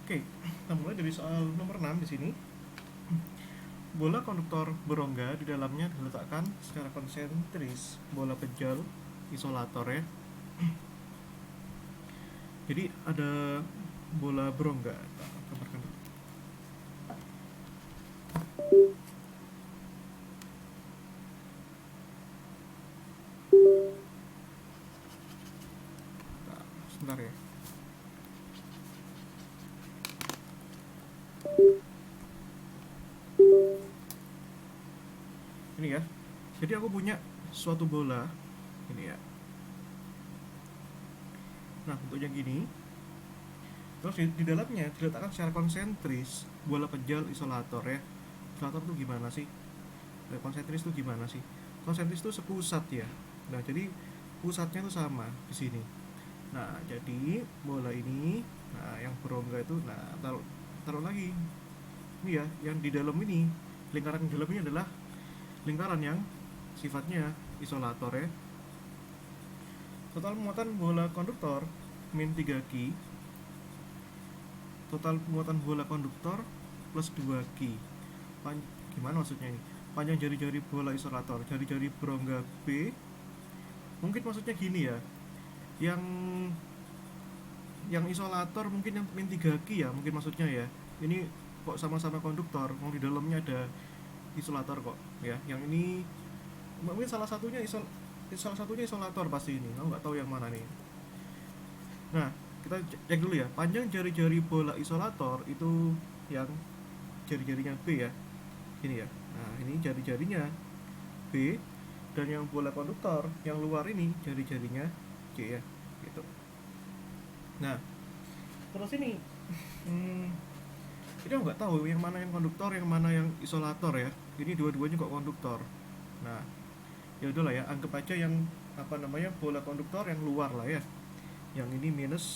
Oke, kita mulai dari soal nomor 6 di sini. Bola konduktor berongga di dalamnya diletakkan secara konsentris bola pejal isolator ya. Jadi ada bola berongga. Kita gambarkan dulu. Nah, sebentar ya. Ini ya. Jadi aku punya suatu bola ini ya. Nah, bentuknya gini. Terus di dalamnya diletakkan secara konsentris bola pejal isolator ya. Isolator tuh gimana sih? Konsentris tuh gimana sih? Konsentris tuh sepusat ya. Nah, jadi pusatnya tuh sama di sini. Nah, jadi bola ini, nah yang berongga itu, nah taruh taruh lagi. Ini ya, yang di dalam ini, lingkaran di dalam ini adalah lingkaran yang sifatnya isolator ya. Total muatan bola konduktor min 3Q. Total muatan bola konduktor plus 2Q. Gimana maksudnya ini? Panjang jari-jari bola isolator, jari-jari berongga B. Mungkin maksudnya gini ya. Yang isolator mungkin yang min 3Q ya, mungkin maksudnya ya. Ini kok sama-sama konduktor, mau di dalamnya ada isolator kok ya. Yang ini mungkin salah satunya isolator pasti ini. Aku nggak tahu yang mana nih. Nah, kita cek dulu ya. Panjang jari-jari bola isolator itu yang jari-jarinya B ya. Ini ya. Nah, ini jari-jarinya B, dan yang bola konduktor yang luar ini jari-jarinya C ya. Gitu. Nah, terus ini ini aku nggak tahu yang mana yang konduktor, yang mana yang isolator ya. Ini dua-duanya kok konduktor. Nah, ya udahlah ya, anggap aja yang apa namanya bola konduktor yang luar lah ya. Yang ini minus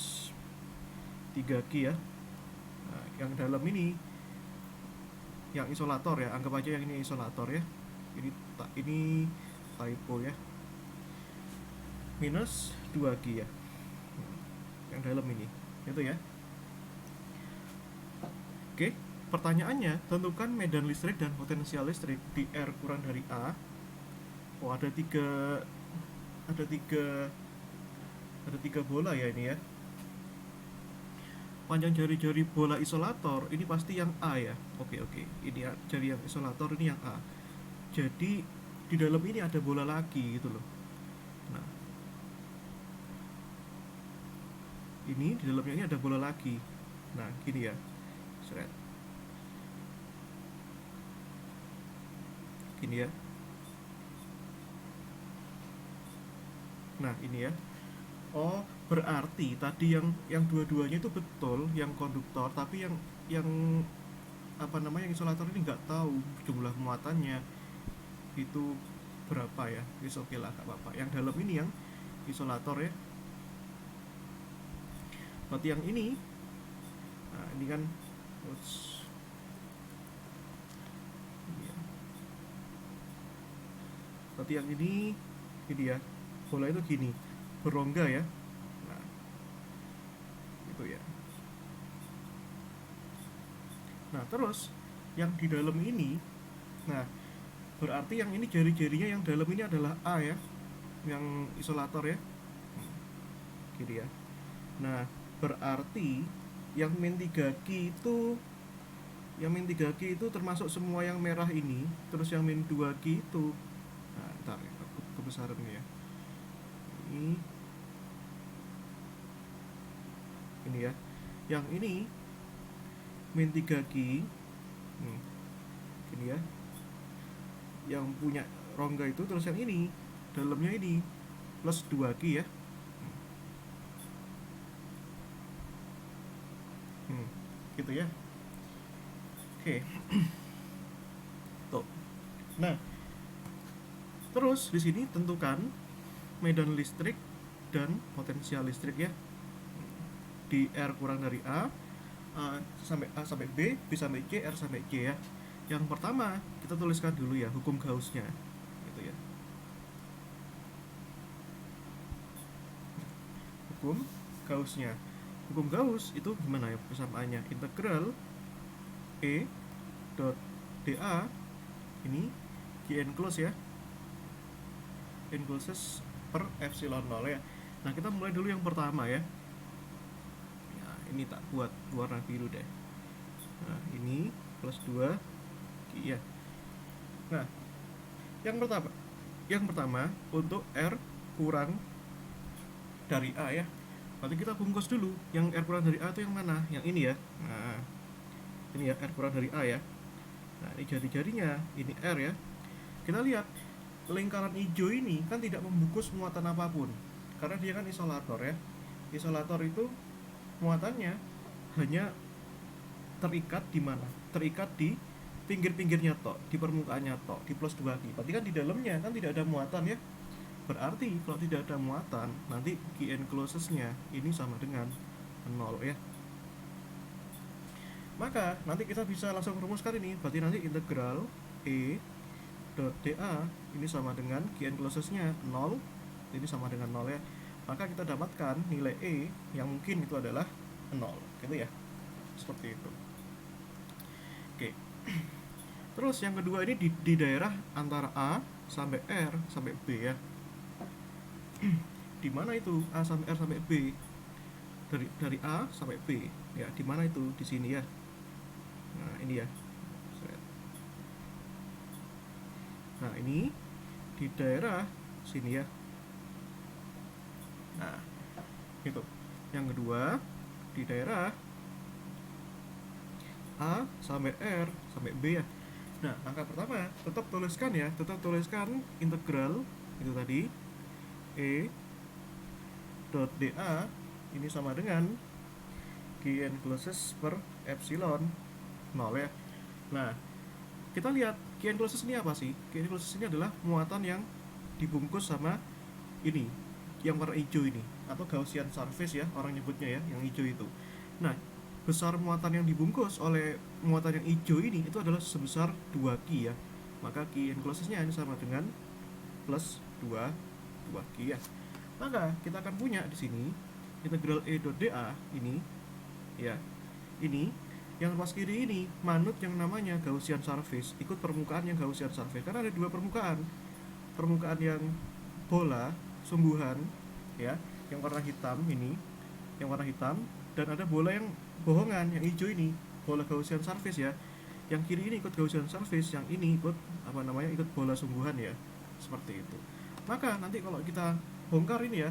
3Q ya. Nah, yang dalam ini yang isolator ya, anggap aja yang ini isolator ya. Ini typo ya. Minus 2Q ya. Yang dalam ini. Itu ya. Oke, pertanyaannya, tentukan medan listrik dan potensial listrik di R kurang dari A. Oh, ada tiga bola ya ini ya. Panjang jari-jari bola isolator ini pasti yang A ya. Oke, oke. Ini ya, jari yang isolator ini yang A. Jadi di dalam ini ada bola lagi gitu loh. Nah, ini di dalamnya ini ada bola lagi. Nah, gini ya. Seret. Gini ya. Nah, ini ya. Oh, berarti tadi yang dua-duanya itu betul, yang konduktor, tapi yang apa namanya yang isolator ini nggak tahu jumlah muatannya itu berapa ya. Wis oke lah, nggak apa-apa. Yang dalam ini yang isolator ya. Berarti yang ini, nah ini kan, ups, ini ya. Berarti yang ini ya, bola itu gini, berongga ya. Nah, itu ya. Nah, terus yang di dalam ini, nah berarti yang ini jari-jarinya yang dalam ini adalah A ya, yang isolator ya, gitu ya. Nah, berarti yang min 3Q itu termasuk semua yang merah ini, terus yang min 2Q itu, nah ntar ya, aku kebesarannya ya, ini ya, yang ini min 3Q, ini ya, yang punya rongga itu, terus yang ini dalamnya ini plus 2Q ya. Gitu ya. Oke. Tuh. Nah, terus di sini tentukan medan listrik dan potensial listrik ya. Di R kurang dari A sampai B, B sampai C, R sampai C ya. Yang pertama kita tuliskan dulu ya hukum Gauss-nya, gitu ya. Hukum Gauss-nya. Hukum Gauss itu gimana ya persamaannya? Integral E dot dA ini Q enclosed ya, encloses per epsilon 0 ya. Nah, kita mulai dulu yang pertama ya. Nah, ini tak buat warna biru deh. Nah, ini plus 2 Q ya. Nah, yang pertama untuk R kurang dari A ya. Berarti kita bungkus dulu. Yang R kurang dari A itu yang mana? Yang ini ya. Nah, ini ya R kurang dari A ya. Nah, ini jari-jarinya, ini R ya. Kita lihat lingkaran hijau ini kan tidak membungkus muatan apapun karena dia kan isolator ya. Isolator itu muatannya hanya terikat di mana? Terikat di pinggir-pinggirnya tok, di permukaannya tok, di plus 2 Q. Berarti kan di dalamnya kan tidak ada muatan ya. Berarti kalau tidak ada muatan, nanti Q enclosed-nya ini sama dengan 0 ya. Maka nanti kita bisa langsung rumuskan ini. Berarti nanti integral E dot dA ini sama dengan Q enclosed-nya 0, ini sama dengan 0 ya. Maka kita dapatkan nilai E yang mungkin itu adalah 0 gitu ya. Seperti itu. Oke. Terus yang kedua ini di daerah antara A sampai R sampai B ya. Di mana itu A sampai R sampai B? Dari A sampai B ya. Di mana itu? Di sini ya. Nah, ini ya. Nah, ini di daerah sini ya. Nah, itu. Yang kedua di daerah A sampai R sampai B ya. Nah, angka pertama tetap tuliskan integral itu tadi E dot dA ini sama dengan Q enclosed per epsilon 0 ya. Nah, kita lihat Q enclosed ini apa sih? Q enclosed ini adalah muatan yang dibungkus sama ini, yang warna hijau ini, atau Gaussian surface ya orang nyebutnya ya, yang hijau itu. Nah, besar muatan yang dibungkus oleh muatan yang hijau ini itu adalah sebesar 2 Q ya. Maka Q enclosed-nya ini sama dengan plus 2 Q ya. Maka kita akan punya di sini integral E dot dA ini ya. Ini yang pas kiri ini manut yang namanya Gaussian surface, ikut permukaan yang Gaussian surface karena ada dua permukaan. Permukaan yang bola sungguhan ya, yang warna hitam ini, yang warna hitam, dan ada bola yang bohongan yang hijau ini, bola Gaussian surface ya. Yang kiri ini ikut Gaussian surface, yang ini ikut ikut bola sungguhan ya. Seperti itu. Maka nanti kalau kita bongkar ini ya,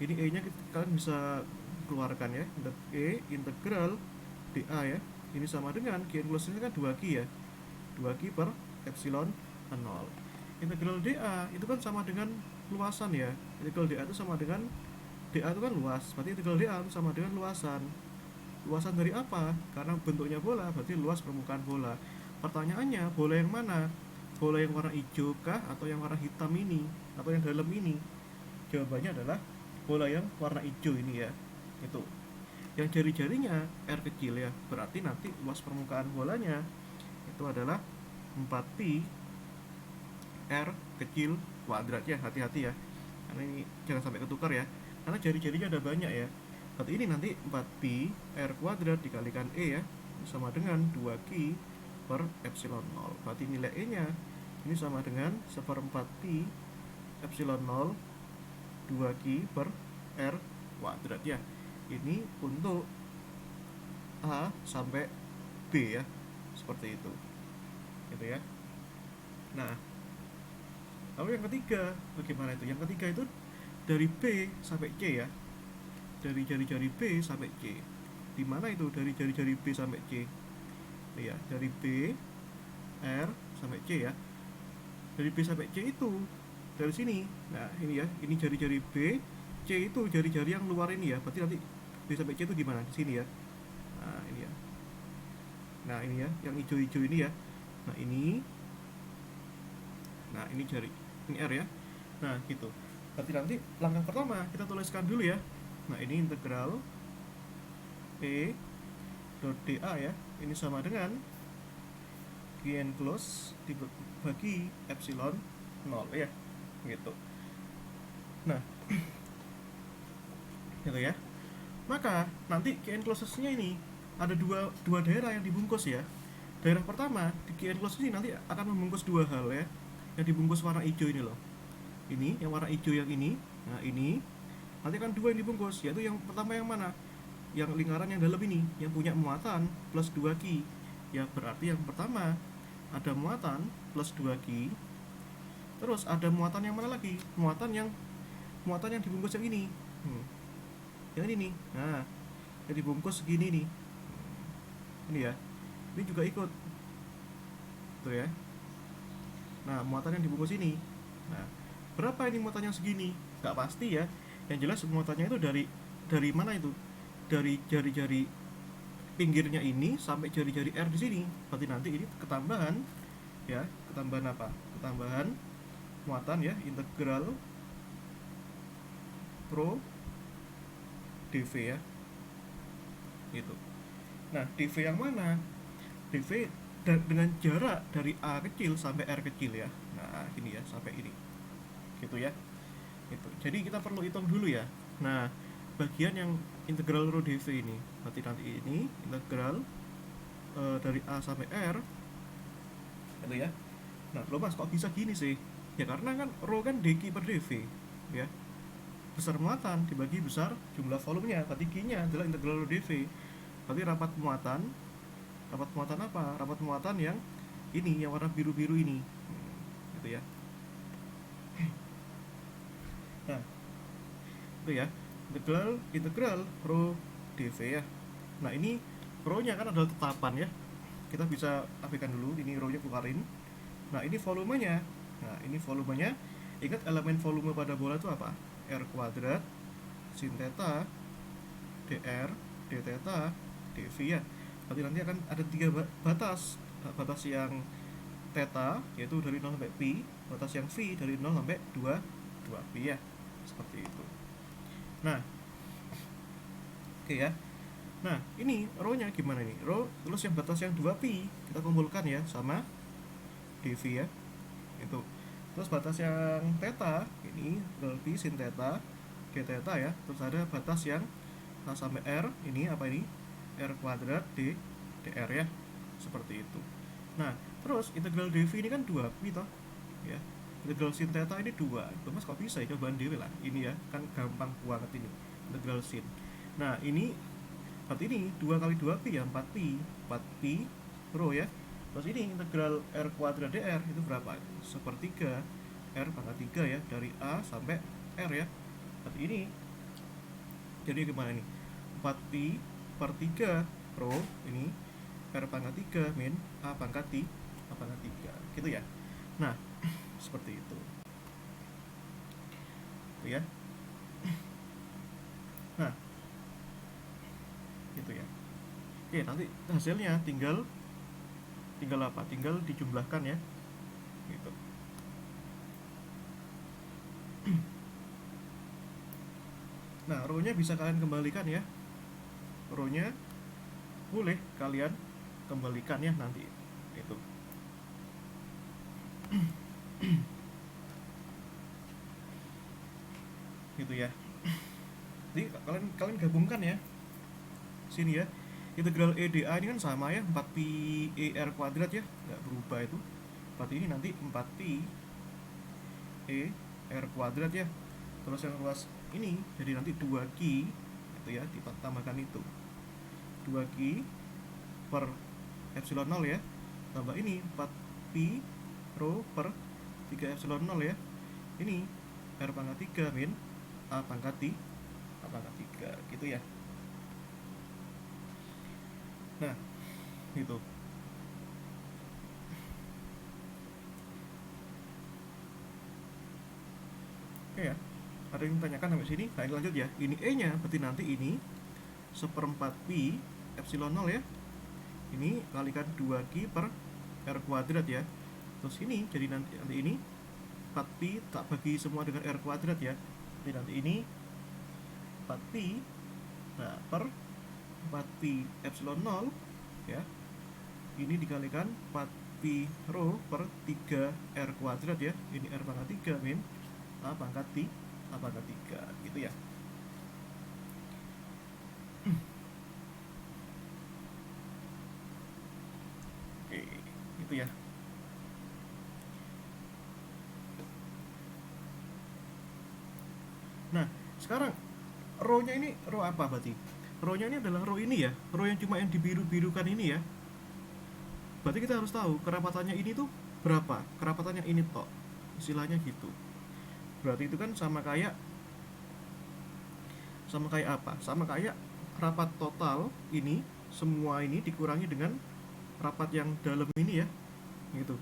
ini E nya kalian bisa keluarkan ya. E integral dA ya, ini sama dengan Q enclosed kan 2 Q ya, 2 Q per epsilon 0. Integral dA itu kan sama dengan luasan ya. Integral dA itu sama dengan, dA itu kan luas, berarti integral dA itu sama dengan luasan. Luasan dari apa? Karena bentuknya bola, berarti luas permukaan bola. Pertanyaannya, bola yang mana? Bola yang warna hijau kah atau yang warna hitam ini atau yang dalam ini? Jawabannya adalah bola yang warna hijau ini ya. Itu. Yang jari-jarinya R kecil ya. Berarti nanti luas permukaan bolanya itu adalah 4pi R kecil kuadrat ya. Hati-hati ya. Karena ini jangan sampai ketukar ya. Karena jari-jarinya ada banyak ya. Berarti ini nanti 4pi R kuadrat dikalikan E ya, sama dengan 2Q per epsilon 0. Berarti nilai E nya ini sama dengan 1/4 pi epsilon 0 2Q per R kuadrat ya. Ini untuk A sampai B ya, seperti itu gitu ya. Nah, lalu yang ketiga bagaimana itu? Yang ketiga itu dari B sampai C ya, dari jari-jari B sampai C. Di mana itu dari jari-jari B sampai C? Ya, dari B R sampai C ya. Dari B sampai C itu dari sini. Nah, ini ya, ini jari-jari B, C itu jari-jari yang luar ini ya. Berarti nanti B sampai C itu di mana? Di sini ya. Nah, ini ya. Nah, ini ya, yang hijau-hijau ini ya. Nah, ini. Nah, ini jari. Ini R ya. Nah, gitu. Berarti nanti langkah pertama kita tuliskan dulu ya. Nah, ini integral E dot dA ya. Ini sama dengan Q enclosed dibagi epsilon 0 ya. Gitu. Nah, gitu ya. Maka nanti key enclosures-nya ini ada dua daerah yang dibungkus ya. Daerah pertama di key enclosure ini nanti akan membungkus dua hal ya, yang dibungkus warna hijau ini loh. Ini yang warna hijau yang ini. Nah ini nanti akan dua yang dibungkus, yaitu yang pertama yang mana? Yang lingkaran yang dalam ini, yang punya muatan plus 2 key. Ya berarti yang pertama ada muatan plus 2 key. Terus ada muatan yang mana lagi? Muatan yang dibungkus yang ini. Yang ini nih. Nah, yang dibungkus segini nih. Ini ya. Ini juga ikut. Tuh ya. Nah, muatan yang dibungkus ini. Nah, berapa ini muatan yang segini? Nggak pasti ya. Yang jelas muatannya itu dari mana itu? Dari jari-jari pinggirnya ini sampai jari-jari R di sini. Berarti nanti ini ketambahan ya, ketambahan apa? Ketambahan muatan ya, integral pro dv ya. Gitu. Nah, dv yang mana? dv dengan jarak dari A kecil sampai R kecil ya. Nah, ini ya, sampai ini. Gitu ya. Gitu. Jadi kita perlu hitung dulu ya. Nah, bagian yang integral rho dv ini, berarti nanti ini integral dari A sampai R gitu ya. Nah, lo mas kok bisa gini sih? Ya karena kan rho kan dq per dv ya. Besar muatan dibagi besar jumlah volumenya, berarti Q-nya adalah integral rho dv. Berarti rapat muatan apa? Rapat muatan yang ini, yang warna biru-biru ini. Gitu ya. Nah, itu ya. Integral rho dv ya. Nah, ini rho-nya kan adalah tetapan ya. Kita bisa abaikan dulu, ini rho-nya keluarin. Nah, ini volumenya. Nah, ini volumenya. Ingat elemen volume pada bola itu apa? R kuadrat sin theta dr d theta dv ya. Berarti nanti akan ada 3 batas. Batas yang theta yaitu dari 0 sampai pi, batas yang v dari 0 sampai 2 pi ya. Seperti itu. Nah, oke ya. Nah, ini rho-nya gimana nih? Rho terus yang batas yang 2 pi kita kumpulkan ya sama dv ya. Itu. Terus batas yang theta ini berarti sin theta d theta ya. Terus ada batas yang A sampai R, ini apa ini? R kuadrat d dr ya. Seperti itu. Nah, terus integral dv ini kan 2 pi toh ya. Integral sin theta ini 2. Itu mas kok bisa ya, cobaan dewe lah. Ini ya, kan gampang banget ini. Integral sin. Nah, ini berarti ini 2 kali 2 pi ya, 4 pi rho ya. Terus ini integral R kuadrat dr itu berapa? Sepertiga R pangkat 3 ya, dari A sampai R ya. Berarti ini jadi gimana nih? 4 pi per 3 rho ini R pangkat 3 min A pangkat 3 gitu ya. Nah, seperti itu. Itu ya. Nah, gitu ya. Oke, nanti hasilnya tinggal apa? Tinggal dijumlahkan ya. Gitu. Nah, rho-nya bisa kalian kembalikan ya. Rho-nya boleh kalian kembalikan ya nanti. Itu. Gitu ya. Jadi kalian gabungkan ya. Sini ya. Integral EDA ini kan sama ya, 4 pi ER kuadrat ya, nggak berubah itu. Berarti ini nanti 4 pi ER kuadrat ya. Terus yang luas ini jadi nanti 2 Q itu ya, ditambahkan itu 2 Q per epsilon 0 ya, tambah ini 4 pi rho per 3 epsilon 0 ya. Ini R pangkat 3 min A pangkat 3 gitu ya. Nah, gitu. Oke ya. Ada yang tanyakan sampai sini? Nah, ini lanjut ya. Ini E-nya, berarti nanti ini 1/4 pi epsilon 0 ya. Ini kalikan 2Q per R kuadrat ya. Terus ini jadi nanti ini 4 pi tak bagi semua dengan R kuadrat ya. Jadi nanti ini 4 pi nah per 4 pi epsilon 0 ya. Ini dikalikan 4 pi rho per 3 R kuadrat ya. Ini R pangkat 3 min A pangkat 3 gitu ya. gitu ya. Nah, sekarang row-nya ini row apa berarti? Row-nya ini adalah row ini ya, row yang cuma yang dibiru-birukan ini ya. Berarti kita harus tahu kerapatannya ini tuh berapa, kerapatan yang ini tok, istilahnya gitu. Berarti itu kan sama kayak apa? Sama kayak rapat total ini, semua ini dikurangi dengan rapat yang dalam ini ya, gitu.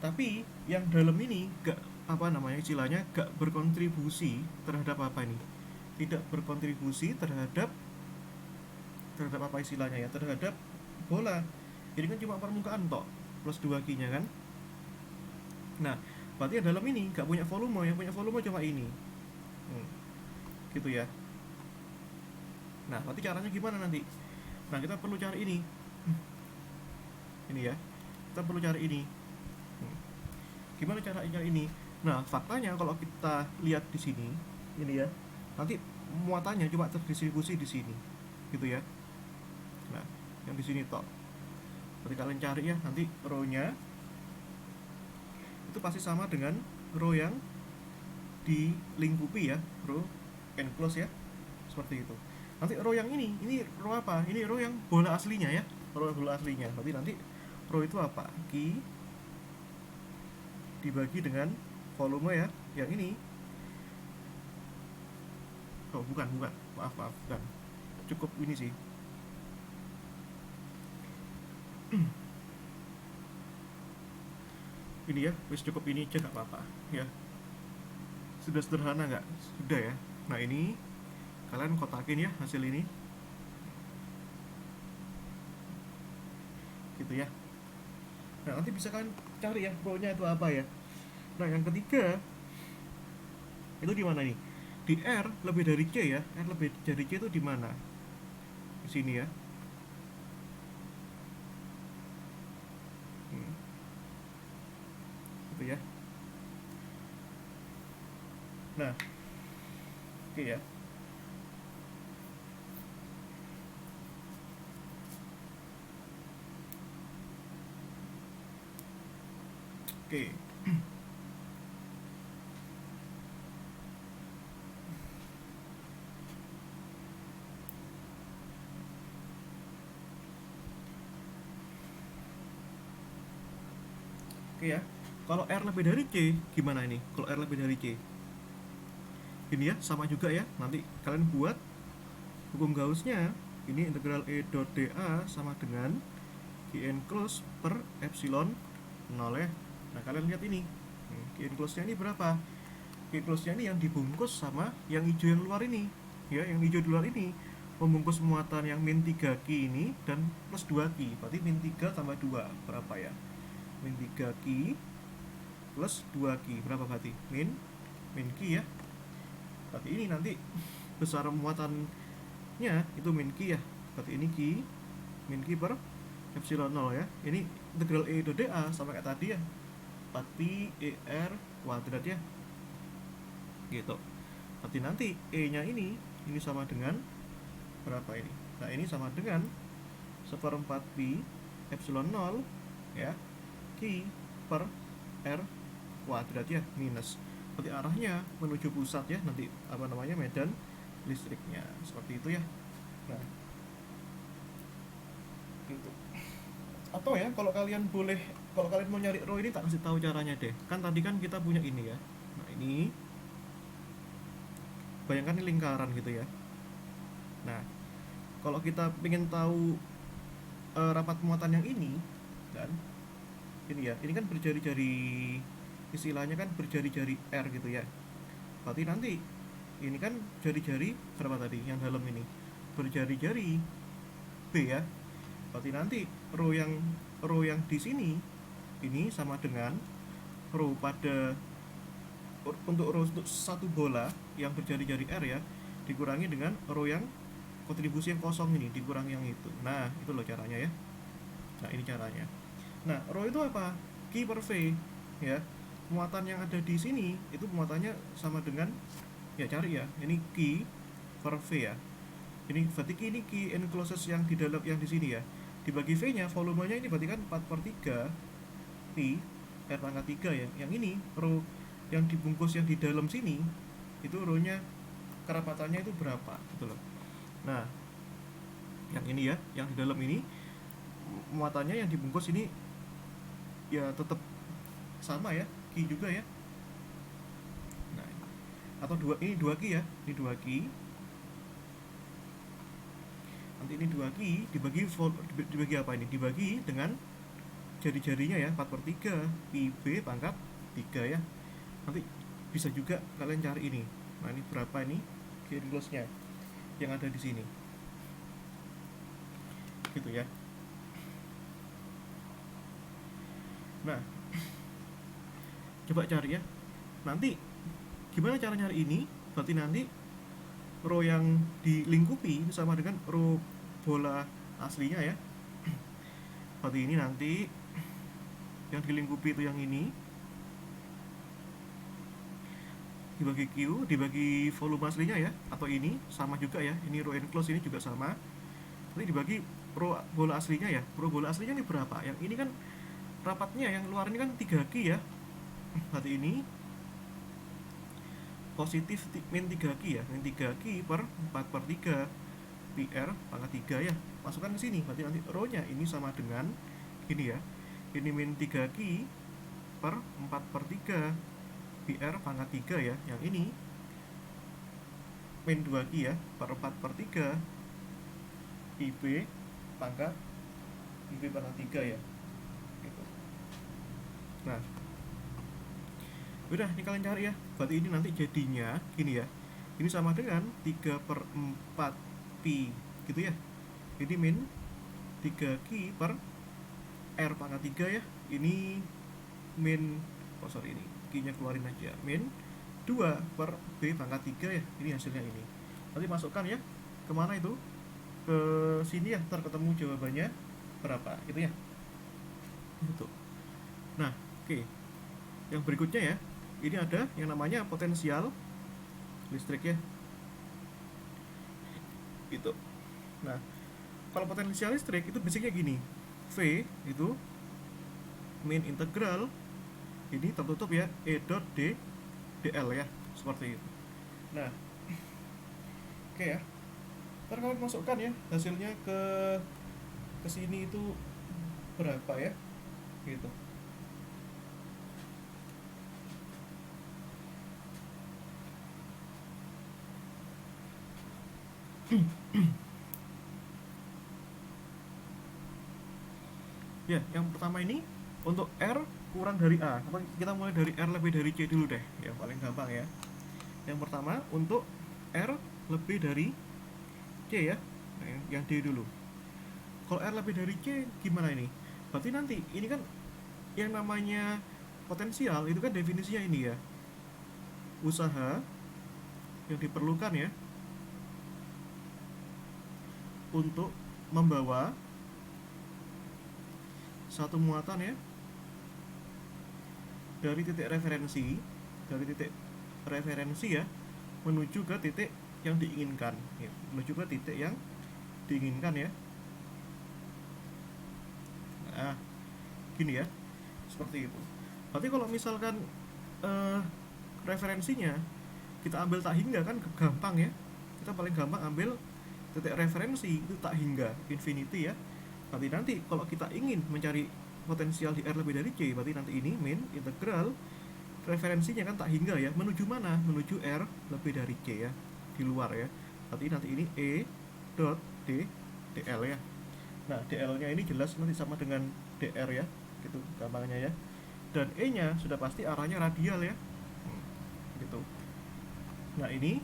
Tapi yang dalam ini gak, apa namanya, istilahnya gak berkontribusi terhadap apa ini, tidak berkontribusi terhadap terhadap apa istilahnya ya, terhadap bola. Ini kan cuma permukaan tok, plus 2 nya kan. Nah, berarti yang dalam ini gak punya volume, yang punya volume cuma ini. Hmm, gitu ya. Nah, berarti caranya gimana nanti? Nah, kita perlu cari ini. Ini ya, kita perlu cari ini. Hmm, gimana cara cari ini? Nah, faktanya kalau kita lihat di sini, ini ya, nanti muatannya cuma terdistribusi di sini, gitu ya. Nah, yang di sini tok. Berarti kalian cari ya, nanti row-nya itu pasti sama dengan row yang dilingkupi ya, row enclose ya, seperti itu. Nanti row yang ini row apa? Ini row yang bola aslinya ya, row bola aslinya. Berarti nanti row itu apa? Q dibagi dengan volume ya, yang ini. Oh, bukan, maaf, bukan. Cukup ini sih. Ini ya, wis cukup ini aja nggak apa-apa ya. Sudah sederhana nggak? Sudah ya. Nah, ini kalian kotakin ya hasil ini, gitu ya. Nah, nanti bisa kalian cari ya row-nya itu apa ya. Nah, yang ketiga itu di mana nih? Di R lebih dari C ya. R lebih dari C itu di mana? Di sini ya. Hmm, gitu ya. Nah, oke ya. Oke. Oke ya. Kalau R lebih dari C gimana ini? Kalau R lebih dari C, ini ya sama juga ya. Nanti kalian buat hukum Gauss-nya. Ini integral E dot dA sama dengan Q enclosed per epsilon 0 ya. Nah, kalian lihat ini. Q enclosed-nya ini berapa? Q enclosed-nya ini yang dibungkus sama yang hijau yang luar ini. Ya, yang hijau di luar ini membungkus muatan yang min 3 Q ini dan plus 2 Q. Berarti min 3 tambah 2 berapa ya? Min 3 Q plus 2 Q berapa berarti? Min Q ya. Berarti ini nanti besar muatannya itu min Q ya. Berarti ini Q, min Q per epsilon 0 ya. Ini integral E dot dA sama kayak tadi ya. 4pi ER kuadrat ya. Gitu. Berarti nanti E-nya ini sama dengan berapa ini? Nah, ini sama dengan 1/4 pi epsilon 0 ya, Q per R kuadrat ya, minus. Berarti arahnya menuju pusat ya, nanti apa namanya, medan listriknya. Seperti itu ya. Nah, gitu. Atau ya, kalau kalian mau nyari row ini, tak kasih tahu caranya deh. Kan tadi kan kita punya ini ya. Nah, ini bayangkan ini lingkaran gitu ya. Nah, kalau kita ingin tahu rapat muatan yang ini kan, ini ya, ini kan berjari-jari, istilahnya kan berjari-jari R gitu ya. Berarti nanti ini kan jari-jari berapa tadi yang dalam ini, berjari-jari B ya. Berarti nanti row yang di sini ini sama dengan row untuk satu bola yang berjari-jari R ya, dikurangi dengan row yang kontribusi yang kosong ini, dikurangi yang itu. Nah, itu loh caranya ya. Nah, ini caranya. Nah, row itu apa? Q per V ya. Muatan yang ada di sini itu muatannya sama dengan, ya cari ya, ini Q per V ya. Ini berarti ini key enclosures yang di dalam, yang di sini ya. Dibagi V nya volumenya ini berarti kan 4/3 pi R pangkat 3 ya. Yang ini row yang dibungkus yang di dalam sini itu row-nya kerapatannya itu berapa gitu loh. Nah, yang ini ya, yang di dalam ini muatannya yang dibungkus ini ya tetap sama ya, Q juga ya. Nah, atau ini 2 Q ya, ini 2 Q. Nanti ini 2 Q dibagi apa ini? Dibagi dengan jari-jarinya ya, 4/3 PB pangkat 3 ya. Nanti bisa juga kalian cari ini. Nah, ini berapa ini Q enclosure-nya yang ada di sini. Gitu ya. Nah, coba cari ya. Nanti gimana cara nyari ini? Berarti nanti row yang dilingkupi itu sama dengan row bola aslinya ya. Berarti ini nanti yang dilingkupi itu yang ini dibagi Q, dibagi volume aslinya ya, atau ini sama juga ya, ini row enclose ini juga sama. Nanti dibagi row bola aslinya ya. Row bola aslinya ini berapa? Yang ini kan rapatnya yang luar ini kan 3Q ya. Berarti ini positif min 3Q ya, min 3Q per 4/3 PR pangkat 3 ya. Masukkan ke sini, berarti nanti row-nya ini sama dengan ini ya. Ini min 3Q per 4/3 PR pangkat 3 ya. Yang ini min 2Q ya, per 4/3 IB pangkat pangkat 3 ya. Gitu. Nah, udah, ini kalian cari ya. Berarti ini nanti jadinya gini ya. Ini sama dengan 3/4 pi gitu ya. Ini min 3Q per R pangkat 3 ya. Ini min, ini Q-nya keluarin aja. Min 2 per B pangkat 3 ya. Ini hasilnya ini. Nanti masukkan ya. Kemana itu? Ke sini ya. Ntar ketemu jawabannya berapa gitu ya. Gitu. Nah, oke. Yang berikutnya ya. Ini ada yang namanya potensial listrik ya. Gitu. Nah, kalau potensial listrik itu basicnya gini. V itu min integral ini tertutup ya, E dot D dl ya, seperti itu. Nah, oke ya. Ntar kalian masukkan ya hasilnya ke sini itu berapa ya, gitu. Ya, yang pertama ini untuk R kurang dari A. Kita mulai dari R lebih dari C dulu deh, yang paling gampang ya. Yang pertama untuk R lebih dari C ya, nah, yang D dulu. Kalau R lebih dari C gimana ini? Berarti nanti ini kan yang namanya potensial itu kan definisinya ini ya, usaha yang diperlukan ya untuk membawa satu muatan ya dari titik referensi ya menuju ke titik yang diinginkan ya, menuju ke titik yang diinginkan ya. Nah, gini ya, seperti itu. Berarti kalau misalkan referensinya kita ambil tak hingga kan gampang ya, kita paling gampang ambil titik referensi itu tak hingga infinity ya. Berarti nanti kalau kita ingin mencari potensial di R lebih dari C, berarti nanti ini min integral referensinya kan tak hingga ya, menuju mana? Menuju R lebih dari C ya, di luar ya. Berarti nanti ini E dot D dl ya. Nah, dl-nya ini jelas nanti sama dengan dr ya, gitu gampangnya ya. Dan E-nya sudah pasti arahnya radial ya, gitu. Nah, ini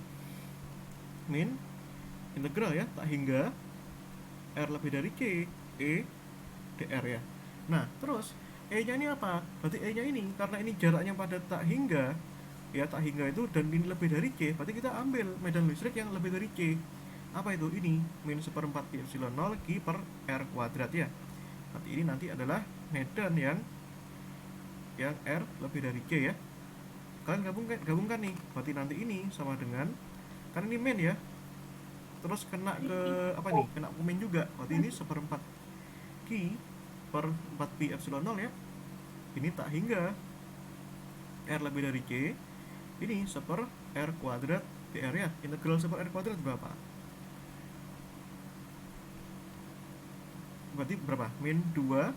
min integral ya, tak hingga R lebih dari C E dr ya. Nah, terus E-nya ini apa? Berarti E-nya ini karena ini jaraknya pada tak hingga ya, tak hingga itu, dan ini lebih dari C, berarti kita ambil medan listrik yang lebih dari C. Apa itu? Ini min 1/4 pi epsilon 0 Q per R kuadrat ya. Nanti ini nanti adalah medan yang R lebih dari C ya. Kalian gabungkan nih, berarti nanti ini sama dengan, kan ini min ya, terus kena ke apa nih, kena ke min juga, berarti ini 1/4 Q per 4 pi epsilon 0 ya. Ini tak hingga R lebih dari C, ini 1/r kuadrat dr ya. Integral 1/r kuadrat berapa? Berarti berapa? Min 2,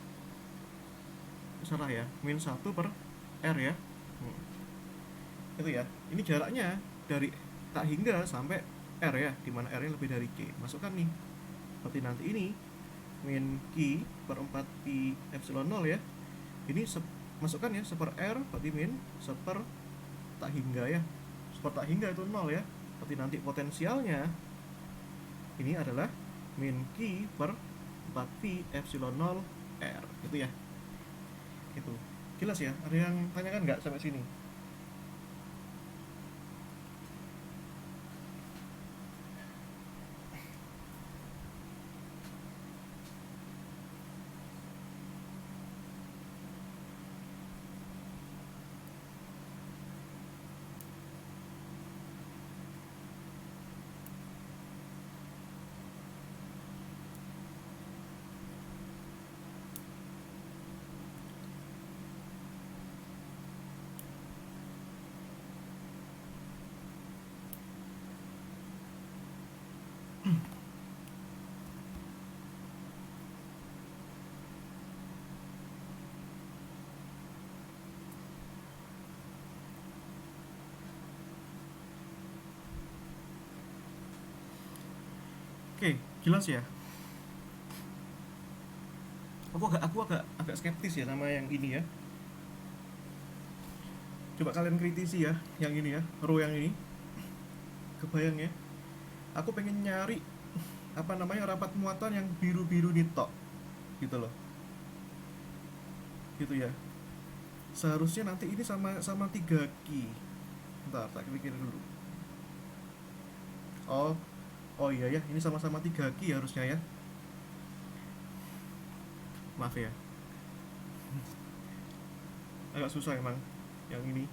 salah ya, min 1/r ya. Itu ya, ini jaraknya dari tak hingga sampai R ya, dimana R nya lebih dari C. Masukkan nih, berarti nanti ini min Q per 4 pi epsilon 0 ya. Ini masukkan ya, 1/r, berarti min 1 tak hingga ya. 1 tak hingga itu 0 ya. Berarti nanti potensialnya ini adalah min Q per 4 pi epsilon 0 R. Gitu ya. Itu. Jelas ya? Ada yang tanyakan nggak sampai sini? Oke, jelas ya. Aku agak skeptis ya sama yang ini ya. Coba kalian kritisi ya, yang ini ya, row yang ini. Kebayang ya. Aku pengen nyari apa namanya, rapat muatan yang biru-biru nih tok. Gitu loh. Gitu ya. Seharusnya nanti ini sama 3 Q. Bentar, tak pikir dulu. Oh iya ya, ini sama-sama 3 Q harusnya ya. Maaf ya. Agak susah emang yang ini.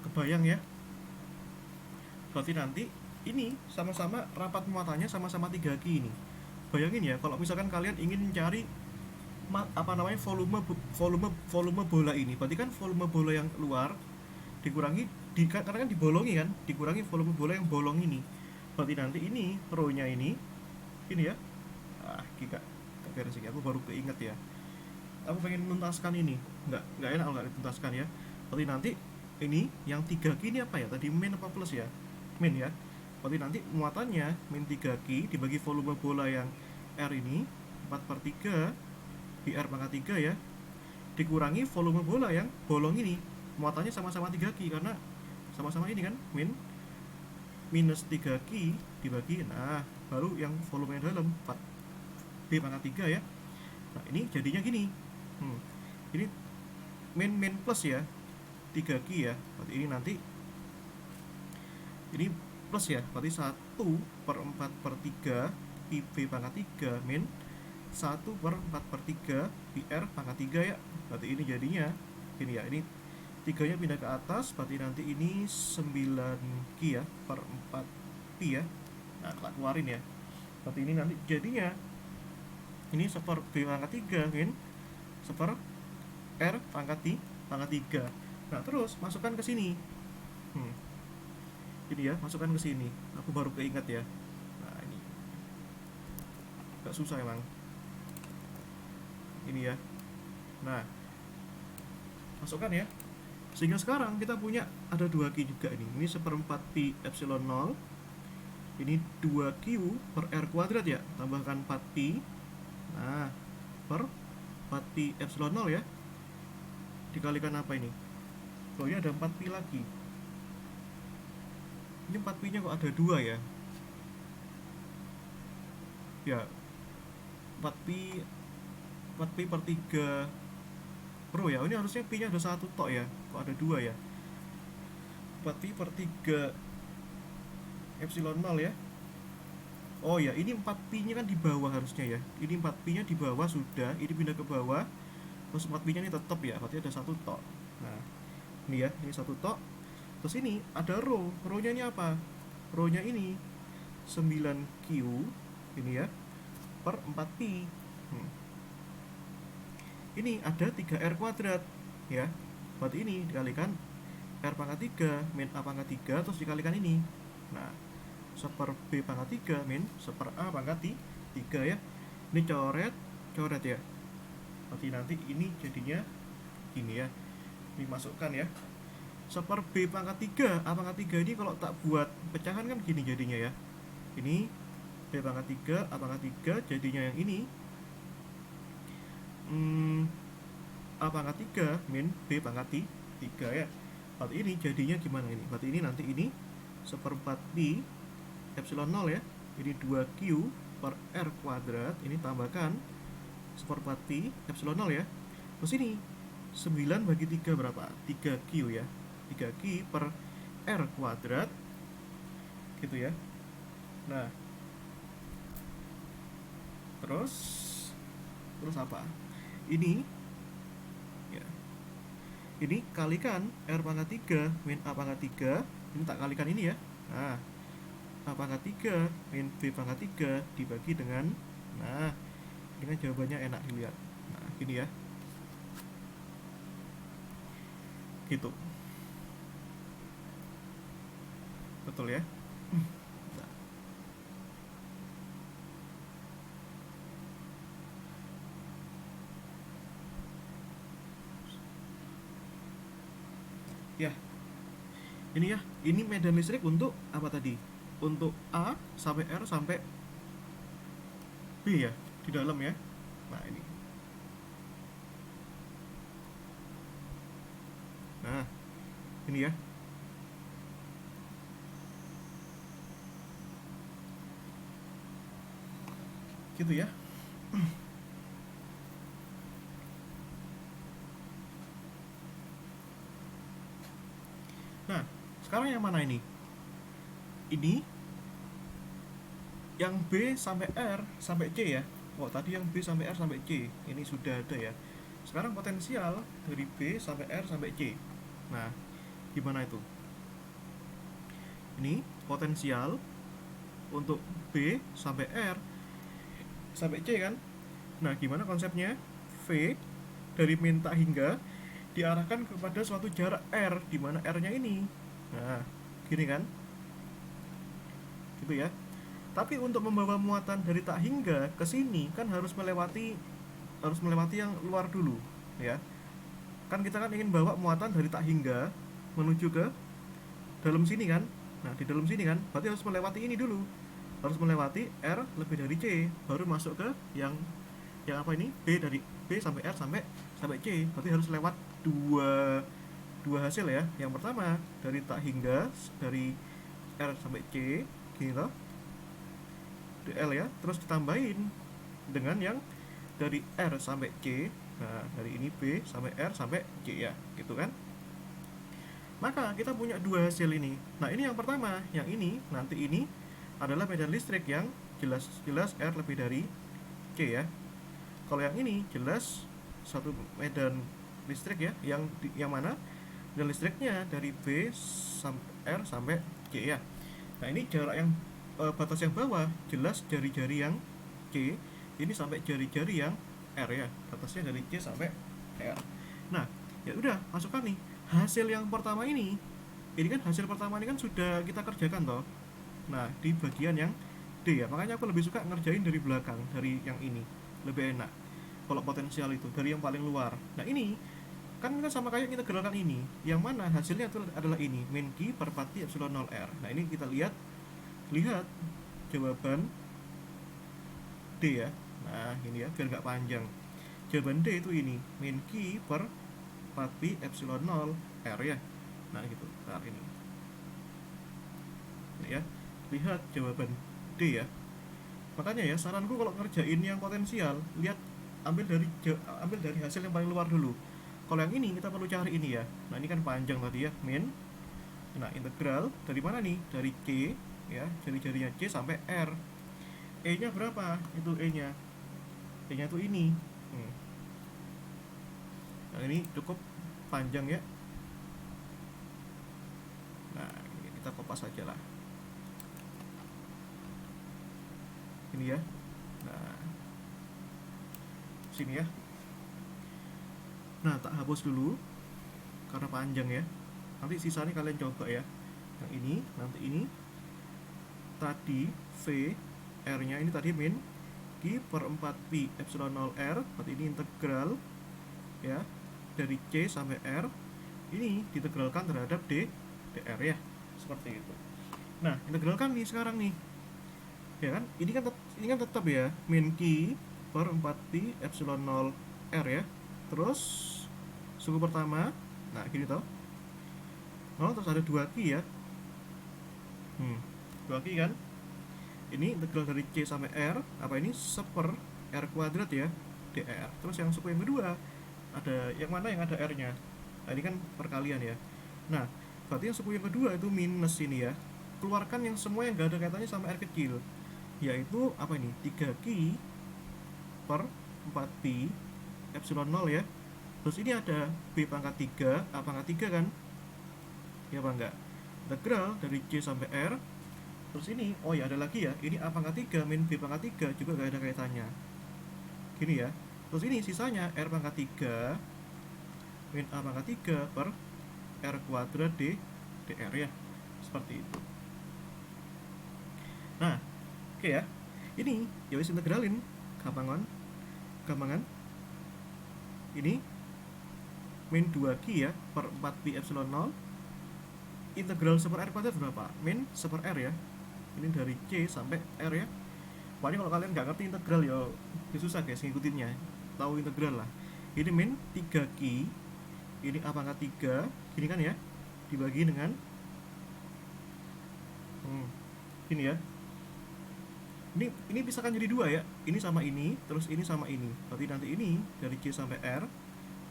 Kebayang ya. Berarti nanti ini sama-sama rapat muatannya sama-sama 3 Q ini. Bayangin ya, kalau misalkan kalian ingin mencari apa namanya, volume bola ini, berarti kan volume bola yang keluar dikurangi karena kan dibolongi kan, dikurangi volume bola yang bolong ini. Berarti nanti ini row-nya ini ya. Gak beres sih, aku baru keinget ya. Aku pengen menuntaskan ini. Nggak enak kalau nggak dituntaskan ya. Berarti nanti ini yang 3 Q ini apa ya? Tadi min apa plus ya? Min ya. Berarti nanti muatannya min 3 Q dibagi volume bola yang R ini 4/3 pi R pangkat 3 ya, dikurangi volume bola yang bolong ini, muatannya sama-sama 3 Q karena sama-sama ini kan, minus 3 Q dibagi, nah baru yang volume dalam 4 P pangkat 3 ya. Nah ini jadinya gini, ini min plus ya, 3 Q ya, berarti ini nanti ini plus ya, berarti 1/4/3 pi P pangkat 3 min 1/4/3 pi R pangkat 3 ya. Berarti ini jadinya ini ya, ini 3 nya pindah ke atas, berarti nanti ini 9 Q ya per 4 pi ya. Nah kita keluarin ya, berarti ini nanti jadinya ini 1/P pangkat 3 min 1/R pangkat 3. Nah terus masukkan ke sini, ini ya, masukkan ke sini. Aku baru keinget ya. Nah ini agak susah emang ini ya. Nah masukkan ya, sehingga sekarang kita punya ada 2 Q juga ini 1/4 pi epsilon 0, ini 2 Q per R kuadrat ya, tambahkan 4 pi, nah per 4 pi epsilon 0 ya, dikalikan apa ini, ini ada 4 pi lagi. Ini 4 pi nya kok ada 2 ya, ya 4 pi per 3 pro ya. Ini harusnya pi nya ada 1 tok ya, kok ada 2 ya. 4 pi per 3 epsilon 0 ya. Oh ya, ini 4 pi nya kan di bawah harusnya ya. Ini 4 pi nya di bawah sudah, ini pindah ke bawah, terus 4 pi nya ini tetap ya, berarti ada 1 tok. Nah ini ya, ini 1 tok. Terus ini ada row nya ini apa? Rho-nya ini 9Q ini ya per 4Pi. Ini ada 3R kuadrat ya. Berarti ini dikalikan R pangkat 3 min A pangkat 3 terus dikalikan ini. Nah, seper B pangkat 3 min seper A pangkat 3 ya. Ini coret ya. Berarti nanti ini jadinya gini ya. Ini masukkan ya. Seper B pangkat 3 A pangkat 3 ini kalau tak buat pecahan kan gini jadinya ya. Ini B pangkat 3 A pangkat 3 jadinya yang ini A pangkat 3 min B pangkat 3 ya. Berarti ini jadinya gimana ini? Berarti ini nanti ini seperempat pi epsilon 0 ya. Ini 2Q per R kuadrat. Ini tambahkan seperempat pi epsilon 0 ya. Terus ini 9 bagi 3 berapa? 3Q ya. 3Q per R kuadrat gitu ya. Nah, terus apa? Ini ya. Ini kalikan R pangkat 3 min A pangkat 3. Ini tak kalikan ini ya. Nah, A pangkat 3 min B pangkat 3 dibagi dengan, nah, ini kan jawabannya enak dilihat. Nah, gini ya. Gitu. Betul ya? Nah. Ya. Ini ya, ini medan listrik untuk apa tadi? Untuk A sampai R sampai B ya, di dalam ya. Nah, ini. Nah, ini ya. Gitu ya. Nah, sekarang yang mana ini? Ini yang B sampai R sampai C ya. Oh, tadi yang B sampai R sampai C. Ini sudah ada ya. Sekarang potensial dari B sampai R sampai C. Nah, gimana itu? Ini potensial untuk B sampai R sampai C kan? Nah, gimana konsepnya? V dari min tak hingga diarahkan kepada suatu jarak R, di mana R-nya ini. Nah, gini kan? Gitu ya. Tapi untuk membawa muatan dari tak hingga ke sini kan harus melewati yang luar dulu, ya. Kan kita kan ingin bawa muatan dari tak hingga menuju ke dalam sini kan. Nah, di dalam sini kan berarti harus melewati ini dulu. Harus melewati R lebih dari C, baru masuk ke yang apa ini? B, dari B sampai R sampai C. Berarti harus lewat dua hasil ya. Yang pertama dari tak hingga dari R sampai C gitu, DL ya, terus ditambahin dengan yang dari R sampai C. Nah, dari ini B sampai R sampai C ya, gitu kan. Maka kita punya dua hasil ini. Nah, ini yang pertama, yang ini nanti ini adalah medan listrik yang jelas R lebih dari C ya. Kalau yang ini jelas satu medan listrik ya, yang mana medan listriknya dari B sampai R sampai C ya. Nah, ini jarak yang batas yang bawah jelas jari-jari yang C, ini sampai jari-jari yang R ya, batasnya dari C sampai R. Nah, ya udah, masukkan nih hasil yang pertama ini kan hasil pertama ini kan sudah kita kerjakan toh. Nah, di bagian yang D ya, makanya aku lebih suka ngerjain dari belakang, dari yang ini lebih enak kalau potensial itu dari yang paling luar. Nah, ini kan kita sama kayak kita gerakan ini, yang mana hasilnya itu adalah ini min Q per pati epsilon 0 R. Nah, ini kita lihat jawaban D ya. Nah, ini ya, biar nggak panjang. Jawaban D itu ini min Q per 4pi epsilon 0 R ya. Nah, gitu. Nah, ini ya, lihat jawaban D ya. Makanya ya, saranku kalau ngerjain yang potensial, lihat ambil dari hasil yang paling luar dulu. Kalau yang ini kita perlu cari ini ya. Nah, ini kan panjang tadi ya, min. Nah, integral dari mana nih? Dari C ya, jari-jarinya C sampai R. E nya berapa? Itu E nya itu ini. Nah, ini cukup panjang ya. Nah, ini kita kopas aja lah. ini ya. Nah, sini ya. Nah, tak hapus dulu karena panjang ya. Nanti sisanya kalian coba ya. Yang ini, nanti ini. Tadi V R-nya ini tadi min Q per 4Pi epsilon 0 R. Berarti ini integral ya dari C sampai R. Ini ditegralkan terhadap dr ya. Seperti itu. Nah, integralkan nih sekarang nih. Ya kan? Ini kan tetap ya min Q per 4Pi epsilon 0 R ya. Terus suku pertama, nah gini toh. Oh, terus ada 2Q ya. 2Q kan. Ini integral dari C sampai R, apa ini? Seper R kuadrat ya, dr. Terus yang suku yang kedua, ada yang mana yang ada R-nya? Nah, ini kan perkalian ya. Nah, berarti yang suku yang kedua itu minus ini ya. Keluarkan yang semua yang gak ada kaitannya sama R kecil, yaitu apa ini? 3Q per 4Pi epsilon 0 ya. Terus ini ada B pangkat 3, A pangkat 3 kan? Ya apa enggak? Integral dari C sampai R. Terus ini, oh ya ada lagi ya, ini A pangkat 3 min B pangkat 3 juga gak ada kaitannya. Gini ya. Terus ini sisanya R pangkat 3 min A pangkat 3 per R kuadrat dr ya. Seperti itu. Nah, oke ya. Ini ya wis integralin, gampangan. Ini min 2Q ya per 4Pi epsilon 0. Integral seper R kuadrat berapa? Min seper R ya. Ini dari C sampai R ya. Pokoknya kalau kalian nggak ngerti integral ya susah guys ngikutinnya. Tahu integral lah. Ini min 3Q. Ini A pangkat 3. Gini kan ya. Dibagi dengan ini ya. Ini pisahkan jadi dua ya. Ini sama ini, terus ini sama ini. Berarti nanti ini dari C sampai R.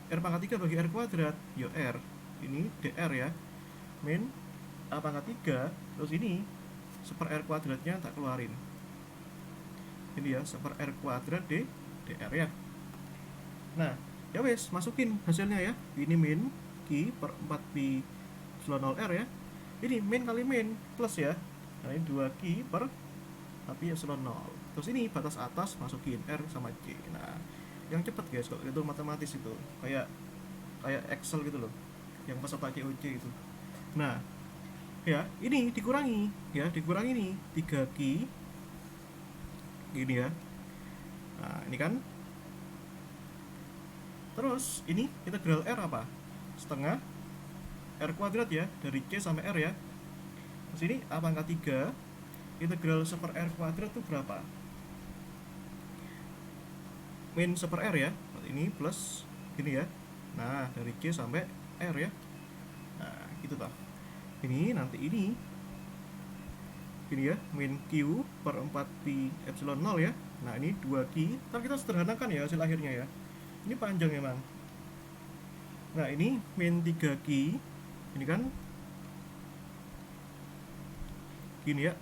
R pangkat 3 bagi R kuadrat. Ya R. Ini dr ya. Min A pangkat 3. Terus ini seper R kuadratnya tak keluarin. Ini ya, seper R kuadrat dr ya. Nah, ya wes, masukin hasilnya ya. Ini min Q per 4Pi epsilon 0 R ya. Ini min kali min plus ya. Nah, ini 2Q per 4Pi epsilon 0. Terus ini batas atas masukin R sama C. Nah, yang cepat guys kalau itu matematis itu. Kayak Excel gitu loh. Yang peserta COC itu. Nah, ya, ini dikurangi nih 3Q gini ya. Nah, ini kan. Terus ini integral R apa? Setengah R kuadrat ya, dari C sampai R ya. Terus ini A pangkat 3. Integral seper R kuadrat itu berapa? Min seper R ya. Ini plus gini ya. Nah, dari C sampai R ya. Nah, gitu toh. Ini nanti ini ya, min Q per 4Pi epsilon 0 ya. Nah, ini 2Q. Ntar kita sederhanakan ya hasil akhirnya ya. Ini panjang emang. Nah, ini min 3Q. Ini kan gini ya.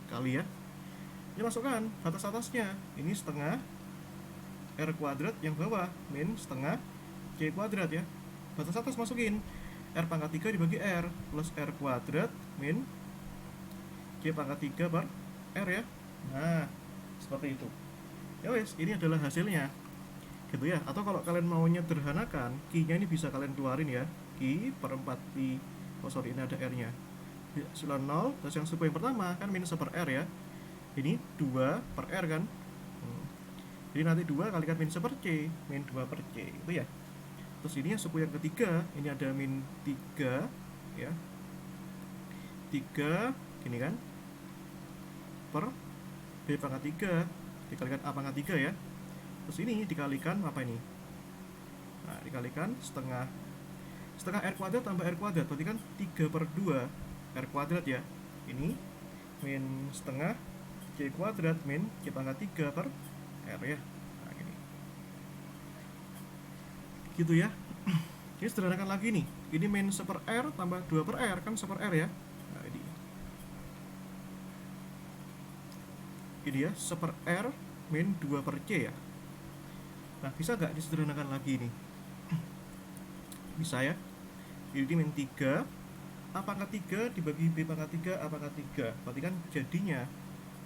Kali ya. Ini masukkan batas atasnya. Ini setengah R kuadrat, yang bawah min setengah C kuadrat ya. Batas atas masukin R pangkat 3 dibagi R plus R kuadrat min C pangkat 3 per R ya. Nah, seperti itu. Ya wes, ini adalah hasilnya. Gitu ya. Atau kalau kalian mau menyederhanakan, Q-nya ini bisa kalian keluarin ya. Q per 4Pi. Oh sorry, ini ada R-nya. Epsilon 0, terus yang suku yang pertama kan min seper R ya. Ini 2 per R kan. Jadi nanti 2 kalikan min seper C, min 2 per C. Itu ya. Terus ini suku yang ketiga, ini ada min 3 ya. 3 gini kan. Per B pangkat 3 dikalikan A pangkat 3 ya. Terus ini dikalikan apa ini? Nah, dikalikan setengah R kuadrat tambah R kuadrat, berarti kan 3 per 2 R kuadrat ya. Ini min setengah C kuadrat min C pangkat 3 per R ya. Nah, gini. Gitu ya. Ini sederhanakan lagi nih. Ini min seper R tambah 2 per R kan seper R ya. Nah, ini ya, seper R min 2 per C ya. Nah, bisa nggak disederhanakan lagi nih? Bisa ya. Jadi min 3 A pangkat 3 dibagi B pangkat 3 A pangkat 3. Berarti kan jadinya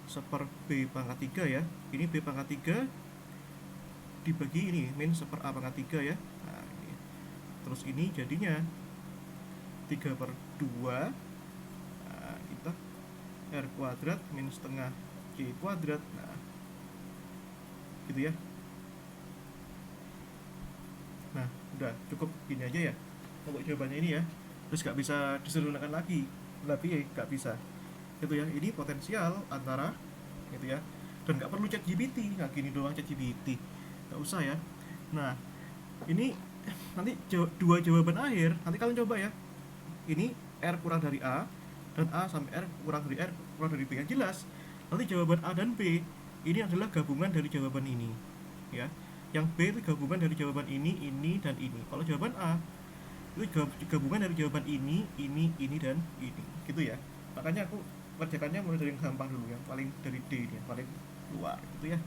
seper B pangkat 3 ya. Ini B pangkat 3 dibagi ini min seper A pangkat 3 ya. Nah, ini. Terus ini jadinya 3/2. Nah, kita R kuadrat min setengah C kuadrat. Nah, gitu ya. Nah, udah cukup gini aja ya untuk jawabannya ini ya. Terus nggak bisa disederhanakan lagi, tapi nggak bisa. Itu ya, ini potensial antara gitu ya. Dan nggak perlu chat GPT, nggak gini doang chat GPT, nggak usah ya. Nah, ini nanti dua jawaban akhir, nanti kalian coba ya. Ini R kurang dari A dan A sampai R kurang dari B yang jelas. Nanti jawaban A dan B ini adalah gabungan dari jawaban ini, ya. Yang B itu gabungan dari jawaban ini, dan ini. Kalau jawaban A itu gabungan dari jawaban ini, dan ini, gitu ya. Makanya aku kerjakannya mulai dari yang gampang dulu, yang paling dari D ini, yang paling luar, gitu ya.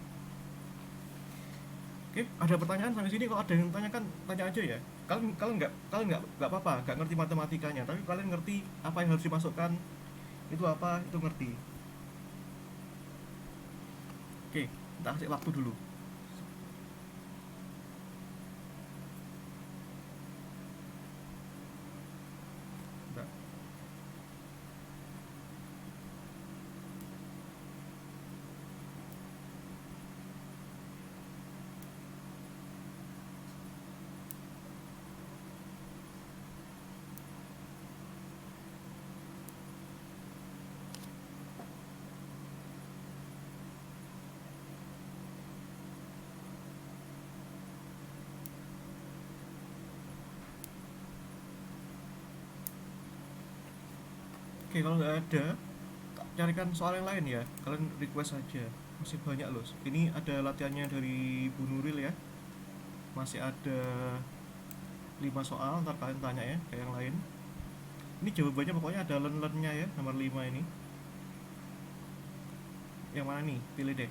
Oke, ada pertanyaan sampai sini? Kalau ada yang tanyakan, tanya aja ya. Kalian nggak apa-apa, nggak ngerti matematikanya, tapi kalian ngerti apa yang harus dimasukkan, itu apa, itu ngerti. Oke, kita kasih waktu dulu. Bentar. Oke, kalau nggak ada, carikan soal yang lain ya. Kalian request aja. Masih banyak loh. Ini ada latihannya dari Bu Nuril ya. Masih ada 5 soal, ntar kalian tanya ya kayak yang lain. Ini jawabannya pokoknya ada len-lennya ya, nomor 5 ini. Yang mana nih? Pilih deh.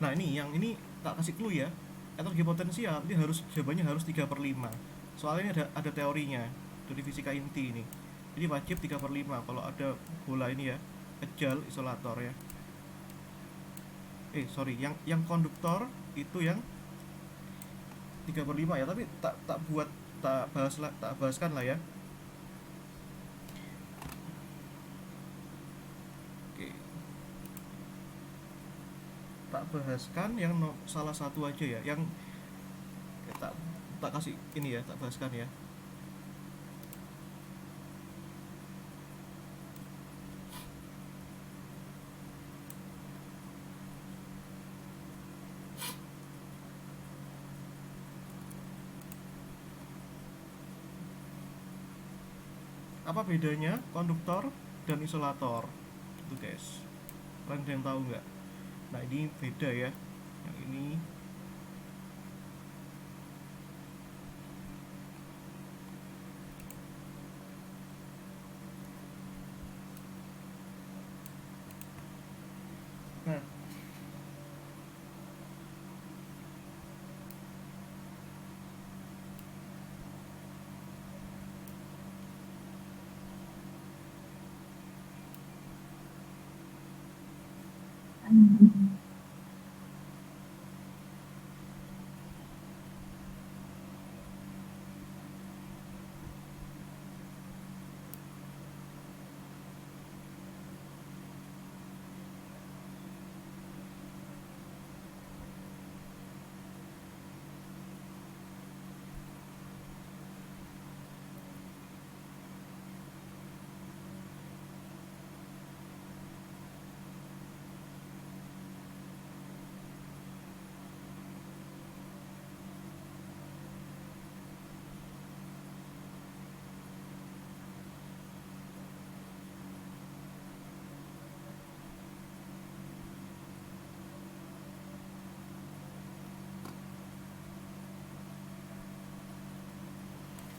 Nah, yang ini tak kasih clue ya. Energi potensial ini jawabannya harus 3/5. Soalnya ini ada teorinya dari fisika inti ini. Jadi wajib 3/5 kalau ada bola ini ya, kejal isolator ya. Sorry, yang konduktor itu yang 3/5 ya, tapi tak bahaskan lah ya. Oke, tak bahaskan yang salah satu aja ya, yang tak kasih ini ya, tak bahaskan ya. Apa bedanya konduktor dan isolator? Itu guys, kalian ada yang tahu nggak? Nah, ini beda ya. Yang ini nah,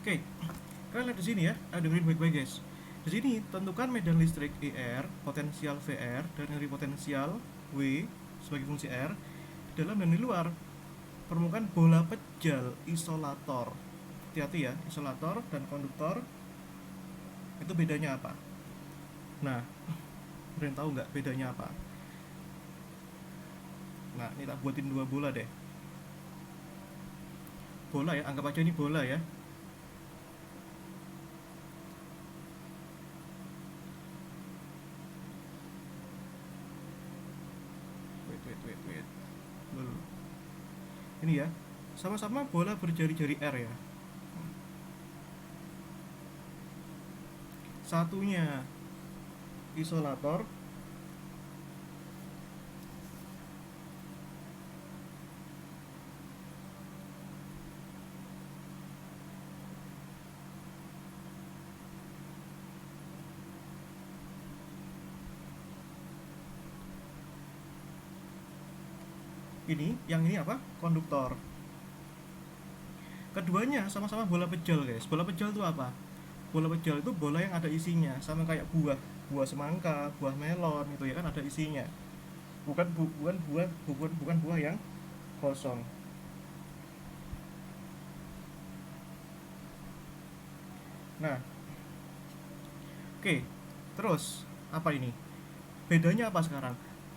oke. Kalian lihat di sini ya, dengerin baik-baik guys. Di sini tentukan medan listrik ER, potensial VR, dan energi potensial W sebagai fungsi R di dalam dan di luar. permukaan bola pejal isolator. Hati-hati ya, isolator dan konduktor itu bedanya apa? Nah, kalian tahu nggak bedanya apa? Nah, ini tak buatin dua bola deh. Bola ya, anggap aja ini bola ya. Wait. Dulu. Ini ya, sama-sama bola berjari-jari R ya. Satunya isolator, yang ini apa? Konduktor. Keduanya sama-sama bola pejal guys. Bola pejal itu apa? Bola pejal itu bola yang ada isinya, sama kayak buah semangka, buah melon itu ya kan ada isinya. Bukan buah yang kosong. Nah, oke. Terus apa ini? Bedanya apa sekarang?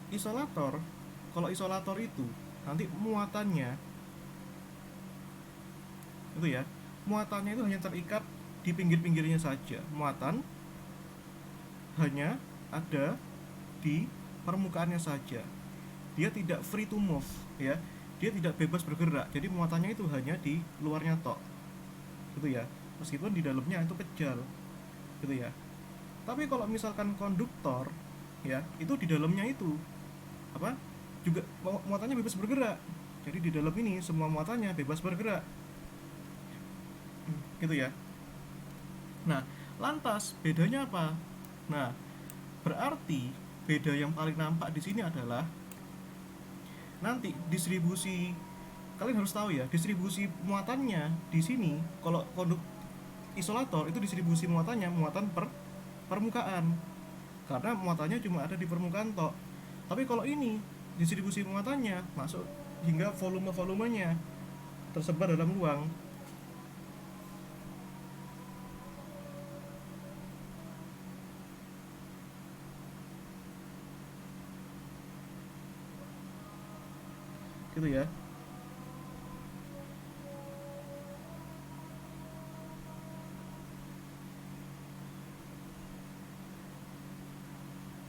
Isolator, kalau isolator itu nanti muatannya itu ya, muatannya itu hanya terikat di pinggir-pinggirnya saja. Muatan hanya ada di permukaannya saja. Dia tidak free to move ya. Dia tidak bebas bergerak. Jadi muatannya itu hanya di luarnya tok. Gitu ya. Meskipun di dalamnya itu kecil. Gitu ya. Tapi kalau misalkan konduktor ya, itu di dalamnya itu apa? Juga muatannya bebas bergerak. Jadi di dalam ini semua muatannya bebas bergerak. Gitu ya. Nah, lantas bedanya apa? Nah, berarti beda yang paling nampak di sini adalah nanti distribusi. Kalian harus tahu ya, distribusi muatannya di sini. Kalau konduk isolator itu distribusi muatannya muatan permukaan. Karena muatannya cuma ada di permukaan tok. Tapi kalau ini distribusi muatannya masuk hingga volume-volumenya tersebar dalam ruang. Gitu ya.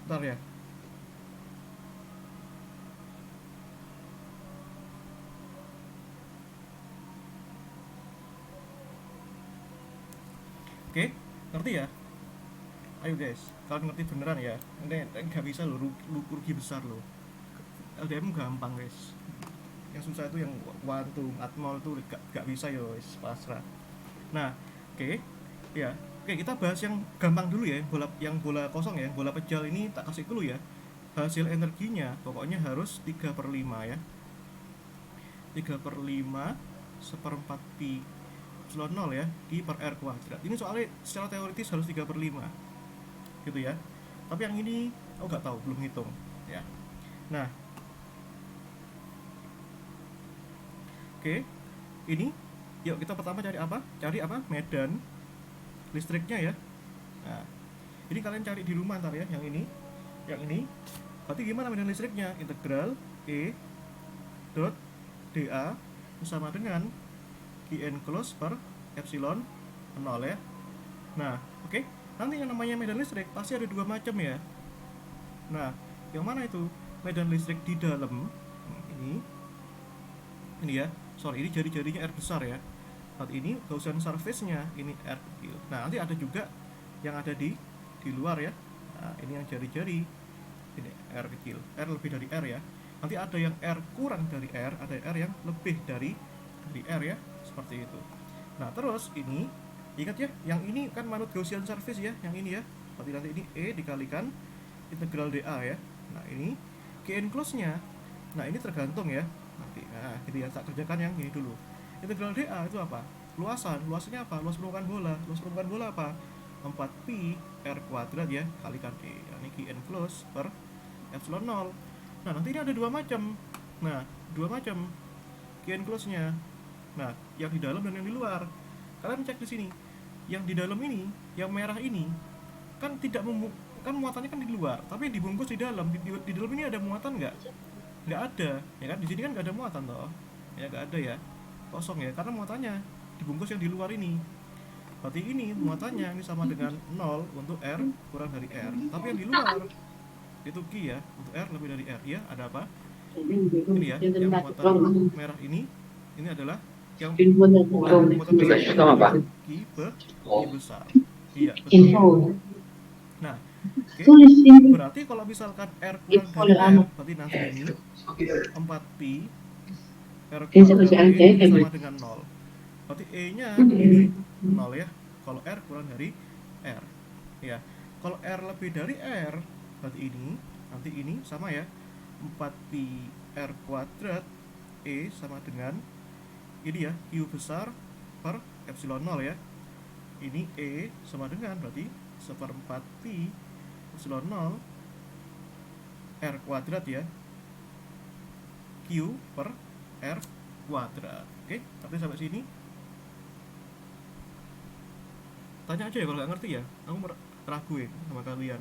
Bentar ya. Oke, ngerti ya? Ayo guys, kalian ngerti beneran ya? Ini nggak bisa lo, rugi besar lo. LDM gampang guys. Yang susah itu yang kuantum, atmol tuh gak bisa ya guys, pasrah. Nah, oke, ya. Oke, kita bahas yang gampang dulu ya, yang bola kosong ya, bola pejal ini tak kasih dulu ya. Hasil energinya pokoknya harus 3/5 ya. 3/5 seperempat pi epsilon 0 ya, di per R kuadrat. Ini soalnya secara teoritis harus 3/5 gitu ya. Tapi yang ini aku nggak tahu, belum hitung ya. Nah, oke, ini yuk kita pertama cari apa? Cari apa? Medan listriknya ya. Nah, ini kalian cari di rumah ntar ya, yang ini. Berarti gimana medan listriknya? Integral E dot dA sama dengan Q enclosed per epsilon 0 ya. Nah, oke. Nanti yang namanya medan listrik pasti ada dua macam ya. Nah, yang mana itu? Medan listrik di dalam ini ya. Sorry, ini jari-jarinya R besar ya. Saat ini Gaussian surface-nya ini R kecil. Nah, nanti ada juga yang ada di luar ya. Nah, ini yang jari-jari ini R kecil. R lebih dari R ya. Nanti ada yang R kurang dari R, ada R yang lebih dari R ya, seperti itu. Nah, terus ini ingat ya, yang ini kan manut Gaussian surface ya, yang ini ya. Berarti nanti ini E dikalikan integral dA ya. Nah, ini Q enclosed-nya. Nah, ini tergantung ya. Nanti gitu ya, tak kerjakan yang ini dulu. Integral dA itu apa? Luasannya apa? Luas permukaan bola apa? 4pi R kuadrat ya, kalikan E. Ini Q enclosed per epsilon 0. Nah, nanti ini ada dua macam. Q Q enclose-nya. Nah, yang di dalam dan yang di luar. Kalian cek di sini. Yang di dalam ini, yang merah ini kan tidak kan muatannya kan di luar, tapi dibungkus di dalam. Di dalam ini ada muatan nggak? Nggak ada, ya kan? Di sini kan nggak ada muatan toh. Ya nggak ada ya. Kosong ya, karena muatannya dibungkus yang di luar ini. Berarti ini muatannya ini sama dengan 0 untuk R kurang dari R. Tapi yang di luar itu Q ya, untuk R lebih dari R. Ya, ada apa? Ini ya, yang muatan merah ini adalah yang muatan besar Q besar. Iya, betul. Nah, oke. Berarti kalau misalkan R kurang dari R, berarti nanti ini 4pi R kuadrat E sama dengan 0. Berarti E-nya ini 0 ya, kalau R kurang dari R. Ya, kalau R lebih dari R, berarti nanti ini sama ya, 4pi R kuadrat E sama dengan ini ya, Q besar per epsilon 0 ya. Ini E sama dengan berarti 1/4 pi epsilon 0 R kuadrat ya, Q per R kuadrat. Oke, tapi sampai sini tanya aja ya kalau nggak ngerti ya, aku raguin sama kalian.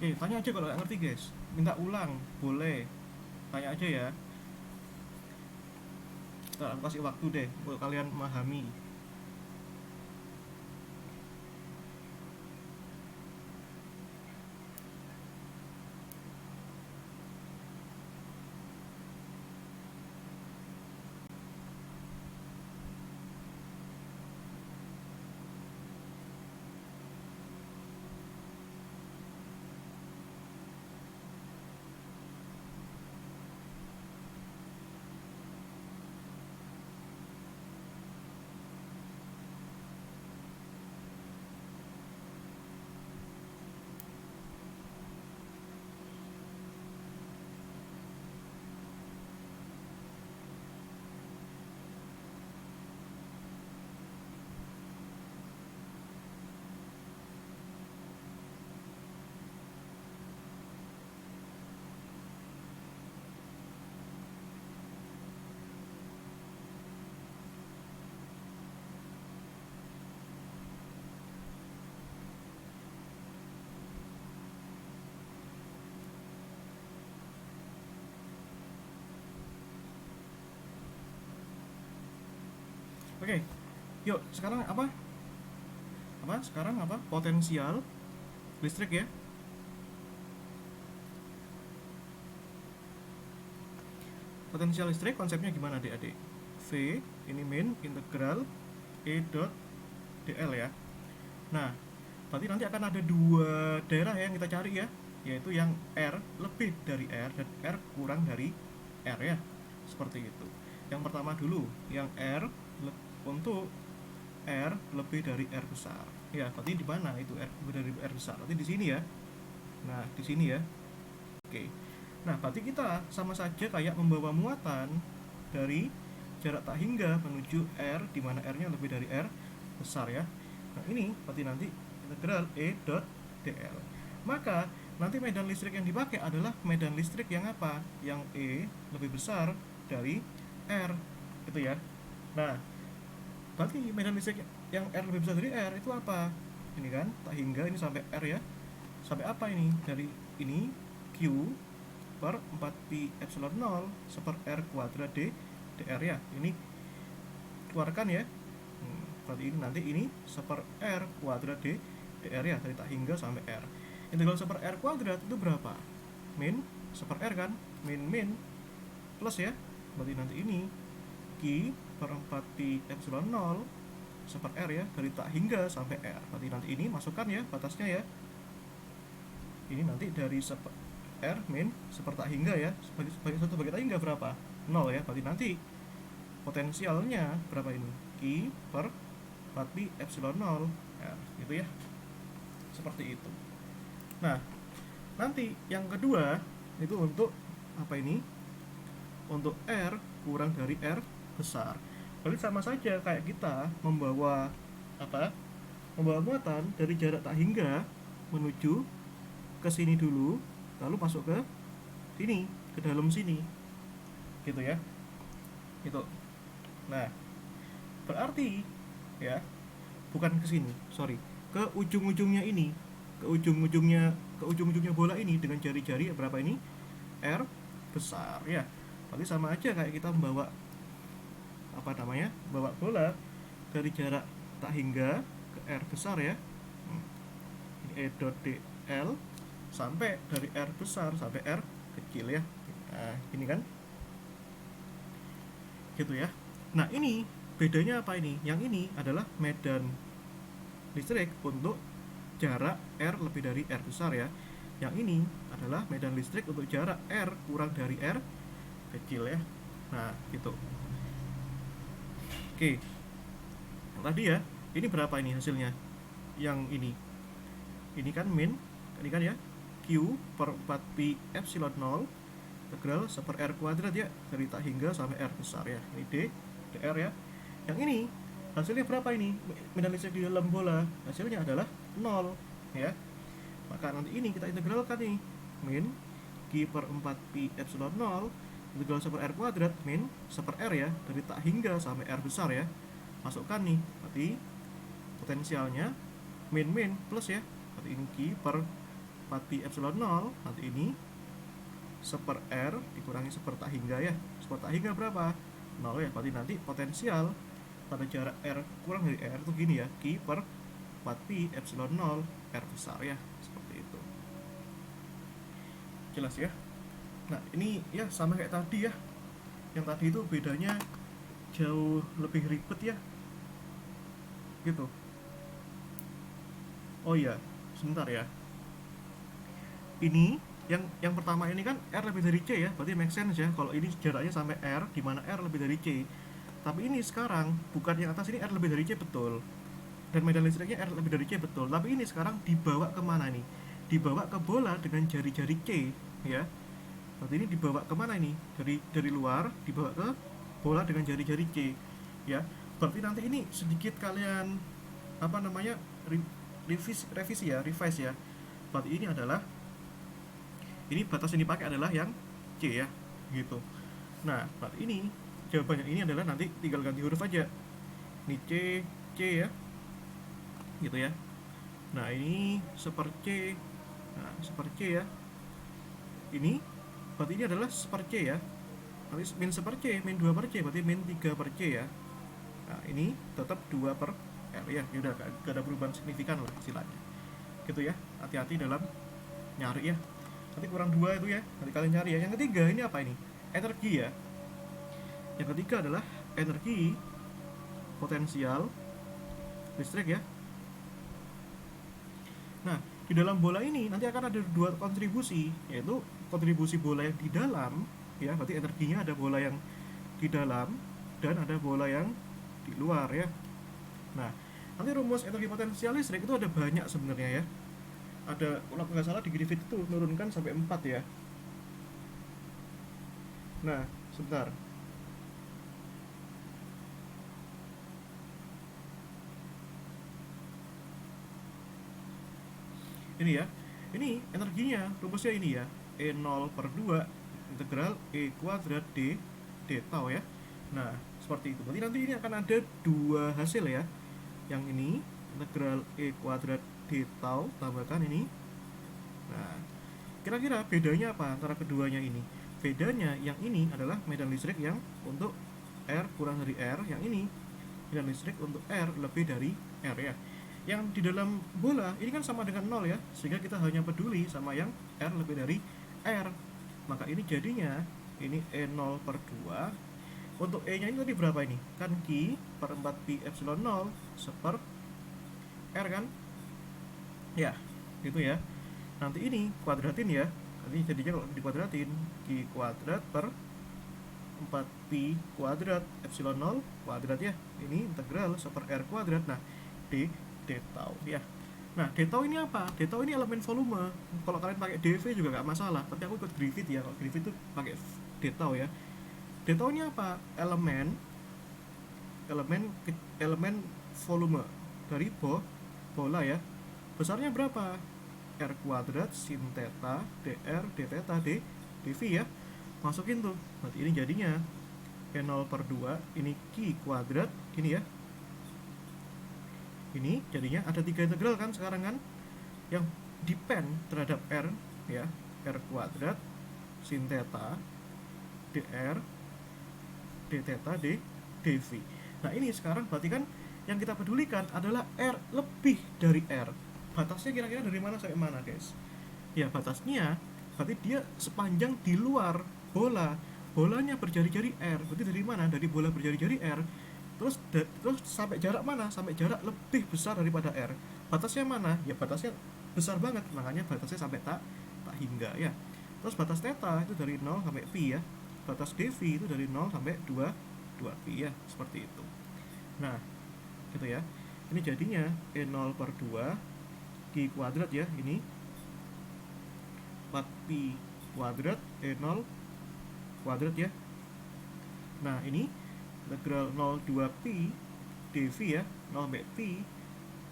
Oke, tanya aja kalau nggak ngerti guys, minta ulang boleh, tanya aja ya. Ntar aku kasih waktu deh untuk kalian memahami. Oke, yuk sekarang apa? Sekarang apa? Potensial listrik ya. Potensial listrik konsepnya gimana adik-adik? V ini min integral E dot dl ya. Nah, berarti nanti akan ada dua daerah yang kita cari ya, yaitu yang R lebih dari R dan R kurang dari R ya, seperti itu. Yang pertama dulu, yang untuk R lebih dari R besar ya, berarti di mana itu R lebih dari R besar? Berarti di sini ya. Nah, di sini ya. Oke. Nah, berarti kita sama saja kayak membawa muatan dari jarak tak hingga menuju R, di mana R-nya lebih dari R besar ya. Nah, ini berarti nanti integral E dot dl. Maka nanti medan listrik yang dipakai adalah medan listrik yang apa? Yang E lebih besar dari R, gitu ya. Nah, berarti medan listrik yang R lebih besar dari R itu apa? Ini kan tak hingga ini sampai R ya. Sampai apa ini? Dari ini Q per 4pi epsilon 0 seper R kuadrat dr ya. Ini keluarkan ya. Berarti ini nanti ini seper R kuadrat dr ya, dari tak hingga sampai R. Integral seper R kuadrat itu berapa? Min seper R kan? Min plus ya. Berarti nanti ini Q per 4pi epsilon 0 seper R ya, dari tak hingga sampai R. Berarti nanti ini masukkan ya batasnya ya. Ini nanti dari R min seper tak hingga ya, sebagai satu bagi tak hingga berapa? 0 ya. Berarti nanti potensialnya berapa ini? Q per 4pi epsilon 0 R, gitu ya. Seperti itu. Nah, nanti yang kedua itu untuk apa ini? Untuk R kurang dari R besar. Berarti sama saja kayak kita membawa apa? Membawa muatan dari jarak tak hingga menuju ke sini dulu, lalu masuk ke sini, ke dalam sini. Gitu ya. Itu. Nah, berarti ya, bukan ke sini, sorry. Ke ujung-ujungnya ini, ke ujung-ujungnya bola ini dengan jari-jari berapa ini? R besar ya. Berarti sama aja kayak kita membawa apa namanya? Bawa bola dari jarak tak hingga ke R besar ya. Ini E dot dl sampai dari R besar sampai R kecil ya. Nah, ini kan gitu ya. Nah, ini bedanya apa ini? Yang ini adalah medan listrik untuk jarak R lebih dari R besar ya. Yang ini adalah medan listrik untuk jarak R kurang dari R kecil ya. Nah, gitu. Oke. Yang tadi ya, ini berapa ini hasilnya? Yang ini kan min, ini kan ya, Q per 4pi epsilon 0 integral 1 per R kuadrat ya, dari tak hingga sampai R besar ya. Ini dr ya. Yang ini hasilnya berapa ini? Medan listrik di dalam bola hasilnya adalah 0 ya. Maka nanti ini kita integralkan nih, min Q per 4pi epsilon 0 integral 1 per R kuadrat min 1 per R ya, dari tak hingga sampai R besar ya. Masukkan nih, berarti potensialnya min plus ya, berarti ini Q per 4pi epsilon 0, nanti ini 1 per R dikurangi 1 per tak hingga ya. 1 per tak hingga berapa? 0 ya, berarti nanti potensial pada jarak R kurang dari R itu gini ya, Q per 4pi epsilon 0 R besar ya, seperti itu. Jelas ya? Nah, ini ya sama kayak tadi ya. Yang tadi itu bedanya jauh lebih ribet ya. Gitu. Oh iya, sebentar ya. Ini yang pertama ini kan R lebih dari C ya, berarti make sense ya kalau ini jaraknya sampai R, di mana R lebih dari C. Tapi ini sekarang bukan yang atas ini R lebih dari C betul, dan medan listriknya R lebih dari C betul, tapi ini sekarang dibawa kemana nih? Dibawa ke bola dengan jari-jari C ya. Berarti ini dibawa kemana ini? Dari luar dibawa ke bola dengan jari-jari C ya. Berarti nanti ini sedikit kalian apa namanya revisi ya, revise ya. Berarti ini adalah, ini batas yang dipakai adalah yang C ya, gitu. Nah, berarti ini jawabannya ini adalah nanti tinggal ganti huruf aja. Ini C ya, gitu ya. Nah, ini 1 per C. Nah, 1 per C ya. Ini berarti ini adalah 1 per C ya. Nanti min 1 per C, min 2 per C, berarti min 3 per C ya. Nah, ini tetap 2 per R ya. Yaudah, gak ada perubahan signifikan lah istilahnya. Gitu ya. Hati-hati dalam nyari ya. Nanti kurang 2 itu ya, nanti kalian cari ya. Yang ketiga ini apa ini? Energi ya. Yang ketiga adalah energi potensial listrik ya. Nah, di dalam bola ini nanti akan ada 2 kontribusi, yaitu kontribusi bola yang di dalam ya, berarti energinya ada bola yang di dalam dan ada bola yang di luar ya. Nah, nanti rumus energi potensial listrik itu ada banyak sebenarnya ya. Ada, kalau nggak salah di Griffith itu menurunkan sampai 4 ya. Nah, sebentar. Ini ya. Ini energinya, rumusnya ini ya. E0 per 2 integral E kuadrat D tau ya. Nah, seperti itu. Berarti nanti ini akan ada 2 hasil ya. Yang ini integral E kuadrat D tau tambahkan ini. Nah, kira-kira bedanya apa antara keduanya ini? Bedanya yang ini adalah medan listrik yang untuk R kurang dari R, yang ini medan listrik untuk R lebih dari R ya. Yang di dalam bola ini kan sama dengan 0 ya, sehingga kita hanya peduli sama yang R lebih dari R. Maka ini jadinya ini E0 per 2. Untuk E nya ini tadi berapa ini? Kan Q per 4pi epsilon 0 1 R kan? Ya, gitu ya. Nanti ini kuadratin ya. Nanti jadinya kalau dikuadratin Q kuadrat per 4pi kuadrat epsilon 0 kuadrat ya. Ini integral 1 per R kuadrat. Nah, D tau ya. Nah, detau ini apa? Detau ini elemen volume. Kalau kalian pakai dv juga nggak masalah, tapi aku ikut Griffith ya. Kalau Griffith tuh pakai detau ya. Detau ini apa? Elemen volume dari bola ya. Besarnya berapa? R kuadrat sin theta dr d theta dv ya. Masukin tuh. Berarti ini jadinya E0/2, ini Q kuadrat, ini ya. Ini jadinya ada 3 integral kan sekarang kan, yang depend terhadap R ya. R kuadrat sin theta dr d theta dv. Nah ini sekarang berarti kan yang kita pedulikan adalah R lebih dari R. Batasnya kira-kira dari mana sampai mana guys? Ya batasnya berarti dia sepanjang di luar bola. Bolanya berjari-jari R, berarti dari mana? Dari bola berjari-jari R. Terus sampai jarak mana? Sampai jarak lebih besar daripada R. Batasnya mana? Ya batasnya besar banget, makanya batasnya sampai tak hingga ya. Terus batas theta itu dari 0 sampai pi ya. Batas dv itu dari 0 sampai 2 pi ya, seperti itu. Nah, gitu ya. Ini jadinya E0/2 Q kuadrat ya, ini 4pi kuadrat E0 kuadrat ya. Nah, ini integral 0,2pi dv ya, 0 sampai pi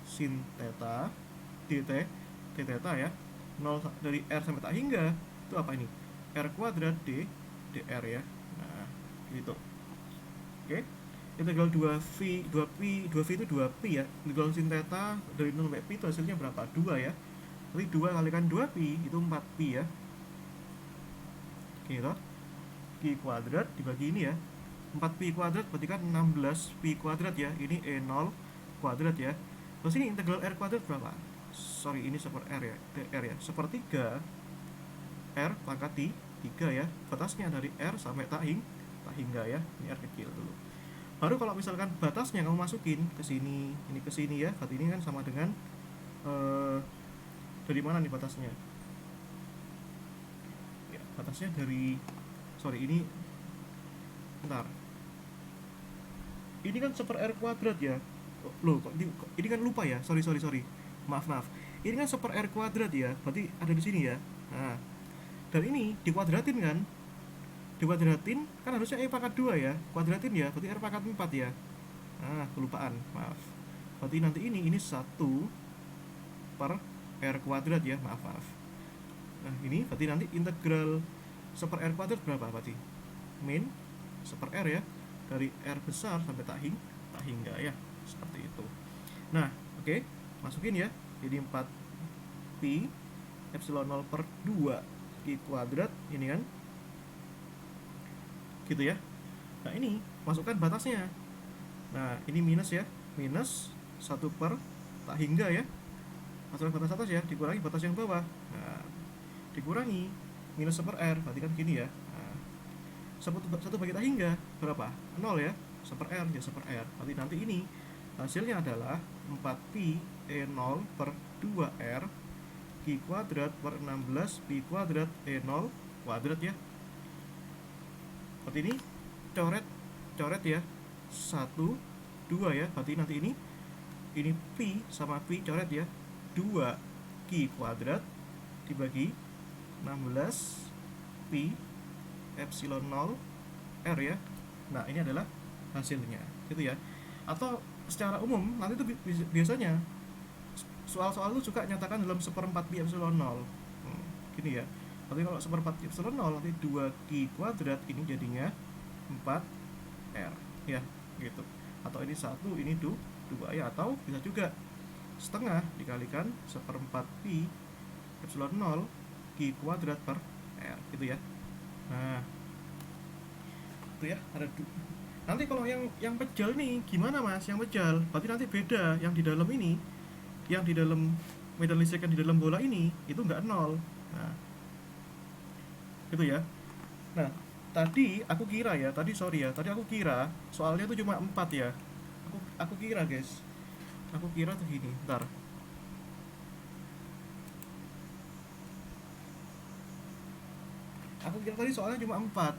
sin theta dt d theta ya. 0 dari R sampai tak hingga itu apa ini? R kuadrat dr ya. Nah, gitu. Oke. Integral 2v itu 2pi ya. Integral sin theta dari 0 sampai pi itu hasilnya berapa? 2 ya. Jadi 2 kalikan 2pi itu 4pi ya. Gitu. Q kuadrat dibagi ini ya. 4pi kuadrat berarti kan 16pi kuadrat ya. Ini E0 kuadrat ya. Terus ini integral R kuadrat berapa? Sorry, ini seper R ya. R ya. Sepertiga R pangkat 3 ya. Batasnya dari R sampai tak hingga ya. Ini R kecil dulu. Baru kalau misalkan batasnya kamu masukin ke sini, ini ke sini ya. Berarti ini kan sama dengan dari mana nih batasnya? Ya, batasnya dari ini bentar. Ini kan seper R kuadrat ya. Loh, kok ini kan lupa ya. Sorry. Maaf. Ini kan seper R kuadrat ya. Berarti ada di sini ya. Nah, dan ini dikuadratin kan? Dikuadratin kan harusnya E pangkat 2 ya. Kuadratin ya, berarti R pangkat 4 ya. Nah, kelupaan, maaf. Berarti nanti ini 1 per R kuadrat ya, maaf. Nah, ini berarti nanti integral seper R kuadrat berapa berarti? Min seper R ya. Dari R besar sampai tak hingga ya. Seperti itu. Nah, oke. Masukin ya. Jadi 4pi epsilon 0/2 Q kuadrat ini kan. Gitu ya. Nah, ini masukkan batasnya. Nah, ini minus ya. Minus 1 per tak hingga ya. Masukkan batas atas ya, dikurangi batas yang bawah. Nah, dikurangi minus 1 per R, berarti kan gini ya. Nah, 1 bagi tak hingga berapa? 0 ya. 1 per R ya 1 per R. Berarti nanti ini hasilnya adalah 4pi E0/2R Q kuadrat per 16 pi kuadrat E0 kuadrat ya. Berarti ini coret ya. 1 2 ya. Berarti nanti ini pi sama pi coret ya. 2 Q kuadrat dibagi 16 pi epsilon 0 R ya. Nah, ini adalah hasilnya gitu ya. Atau secara umum nanti itu biasanya soal-soal itu suka nyatakan dalam 1/4 pi epsilon 0. Gini ya. Tapi kalau 1/4 pi epsilon 0 nanti 2 Q kuadrat ini jadinya 4 R ya, gitu. Atau ini 1, ini 2 ya, atau bisa juga setengah dikalikan 1/4 pi epsilon 0 Q kuadrat per R gitu ya. Nah, itu ya, ada nanti kalau yang pejal nih gimana Mas? Yang pejal berarti nanti beda. Yang di dalam ini, yang di dalam medan listrik yang di dalam bola ini itu nggak 0. Nah, gitu ya. Nah, tadi aku kira ya, tadi aku kira soalnya itu cuma 4 ya. Aku kira guys, aku kira tuh gini, ntar aku kira tadi soalnya cuma 4.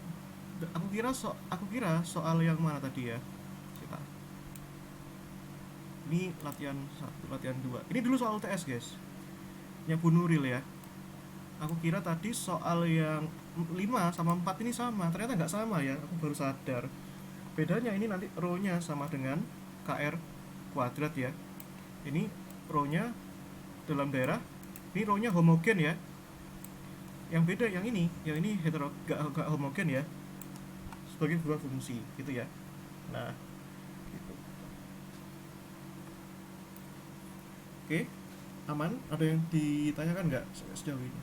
Aku kira soal yang mana tadi ya, kita Ini latihan 1, latihan 2. Ini dulu soal UTS guys, yang Bu Nuril ya. Aku kira tadi soal yang 5 sama 4 ini sama, ternyata nggak sama ya, aku baru sadar. Bedanya ini nanti row-nya sama dengan KR kuadrat ya. Ini row-nya dalam daerah, ini row-nya homogen ya. Yang beda yang ini gak homogen ya, sebagai sebuah fungsi gitu ya. Nah, gitu. Oke, aman? Ada yang ditanyakan nggak sejauh ini?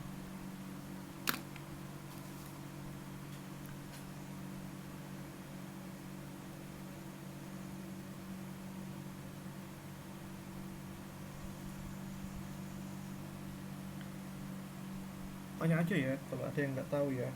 Tanya aja ya kalau ada yang nggak tahu ya.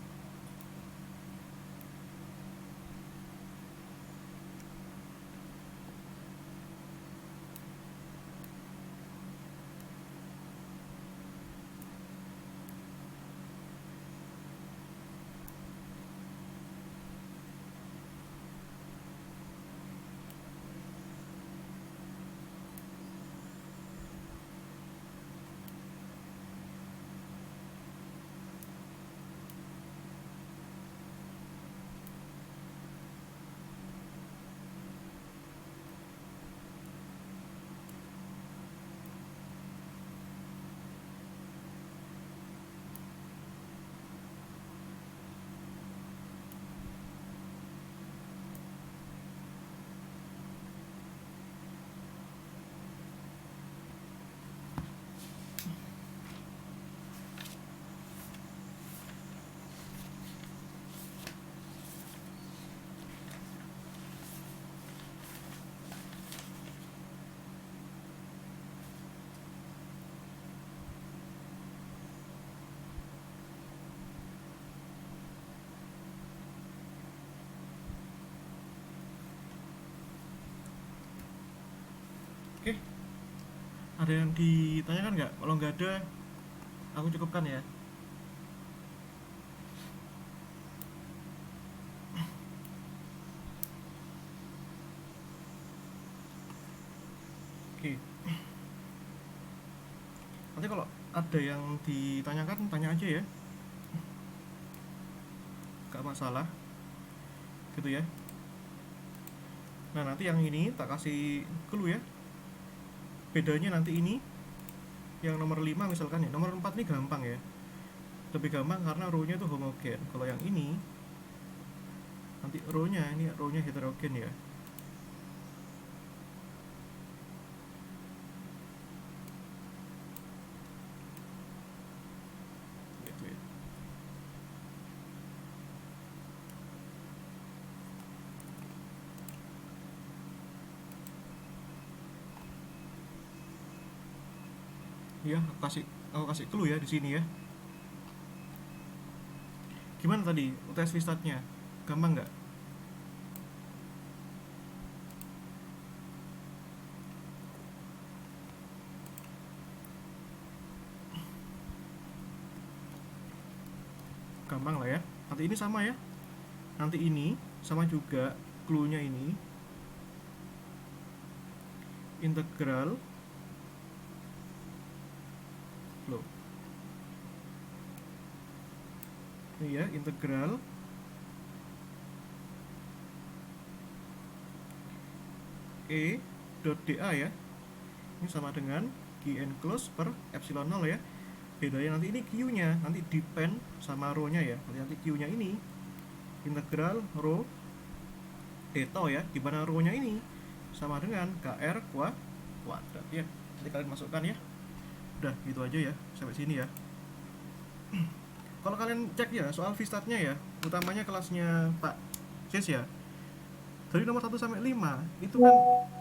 Oke, ada yang ditanyakan nggak? Kalau nggak ada, aku cukupkan ya. Oke, nanti kalau ada yang ditanyakan, tanya aja ya, nggak masalah gitu ya. Nah, nanti yang ini tak kasih clue ya, bedanya nanti ini yang nomor 5 misalkan ya, nomor 4 ini gampang ya, lebih gampang karena row-nya itu homogen. Kalau yang ini nanti row-nya heterogen ya. Gitu ya. Ya, aku kasih clue ya di sini ya. Gimana tadi UTS Vistat-nya? Gampang nggak? Gampang lah ya. Nanti ini sama ya. Nanti ini sama juga clue-nya ini integral loh. Ini ya, integral E dot dA ya. Ini sama dengan Q enclosed per epsilon 0 ya. Bedanya nanti ini Q-nya, nanti depend sama rho-nya ya. Nanti Q-nya ini integral rho eta ya, di mana rho-nya ini sama dengan KR kuadrat ya. Nanti kalian masukkan ya. Udah gitu aja ya, sampai sini ya. Kalau kalian cek ya soal Vistat-nya ya, utamanya kelasnya Pak Jes ya, dari nomor 1 sampai 5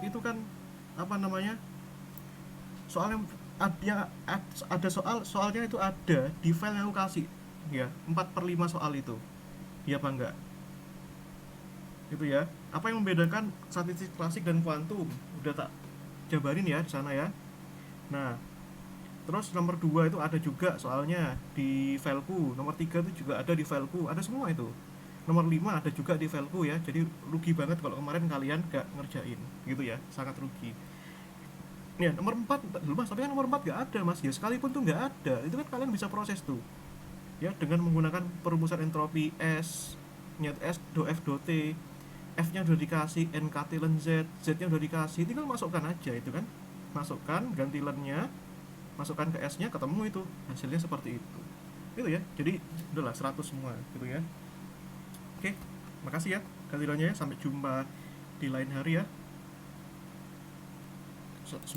itu kan apa namanya, soal yang ada soalnya itu ada di file yang aku kasih ya, 4/5 soal itu ya apa enggak itu ya. Apa yang membedakan statistik klasik dan kuantum udah tak jabarin ya di sana ya. Nah, terus nomor 2 itu ada juga soalnya di fileku, nomor 3 itu juga ada di fileku, ada semua itu. Nomor 5 ada juga di fileku ya. Jadi rugi banget kalau kemarin kalian gak ngerjain gitu ya, sangat rugi Ya nomor 4 dulu mas, tapi kan nomor 4 nggak ada mas ya, sekalipun tuh nggak ada itu kan kalian bisa proses tuh ya dengan menggunakan perumusan entropi S nya S do F do T, F nya udah dikasih, N K ln Z, Z nya udah dikasih, tinggal masukkan aja itu kan, masukkan ganti lennya, masukkan ke S nya, ketemu itu hasilnya seperti itu ya. Jadi udahlah 100 semua gitu ya. Oke, makasih ya ganti lennya ya, sampai jumpa di lain hari ya.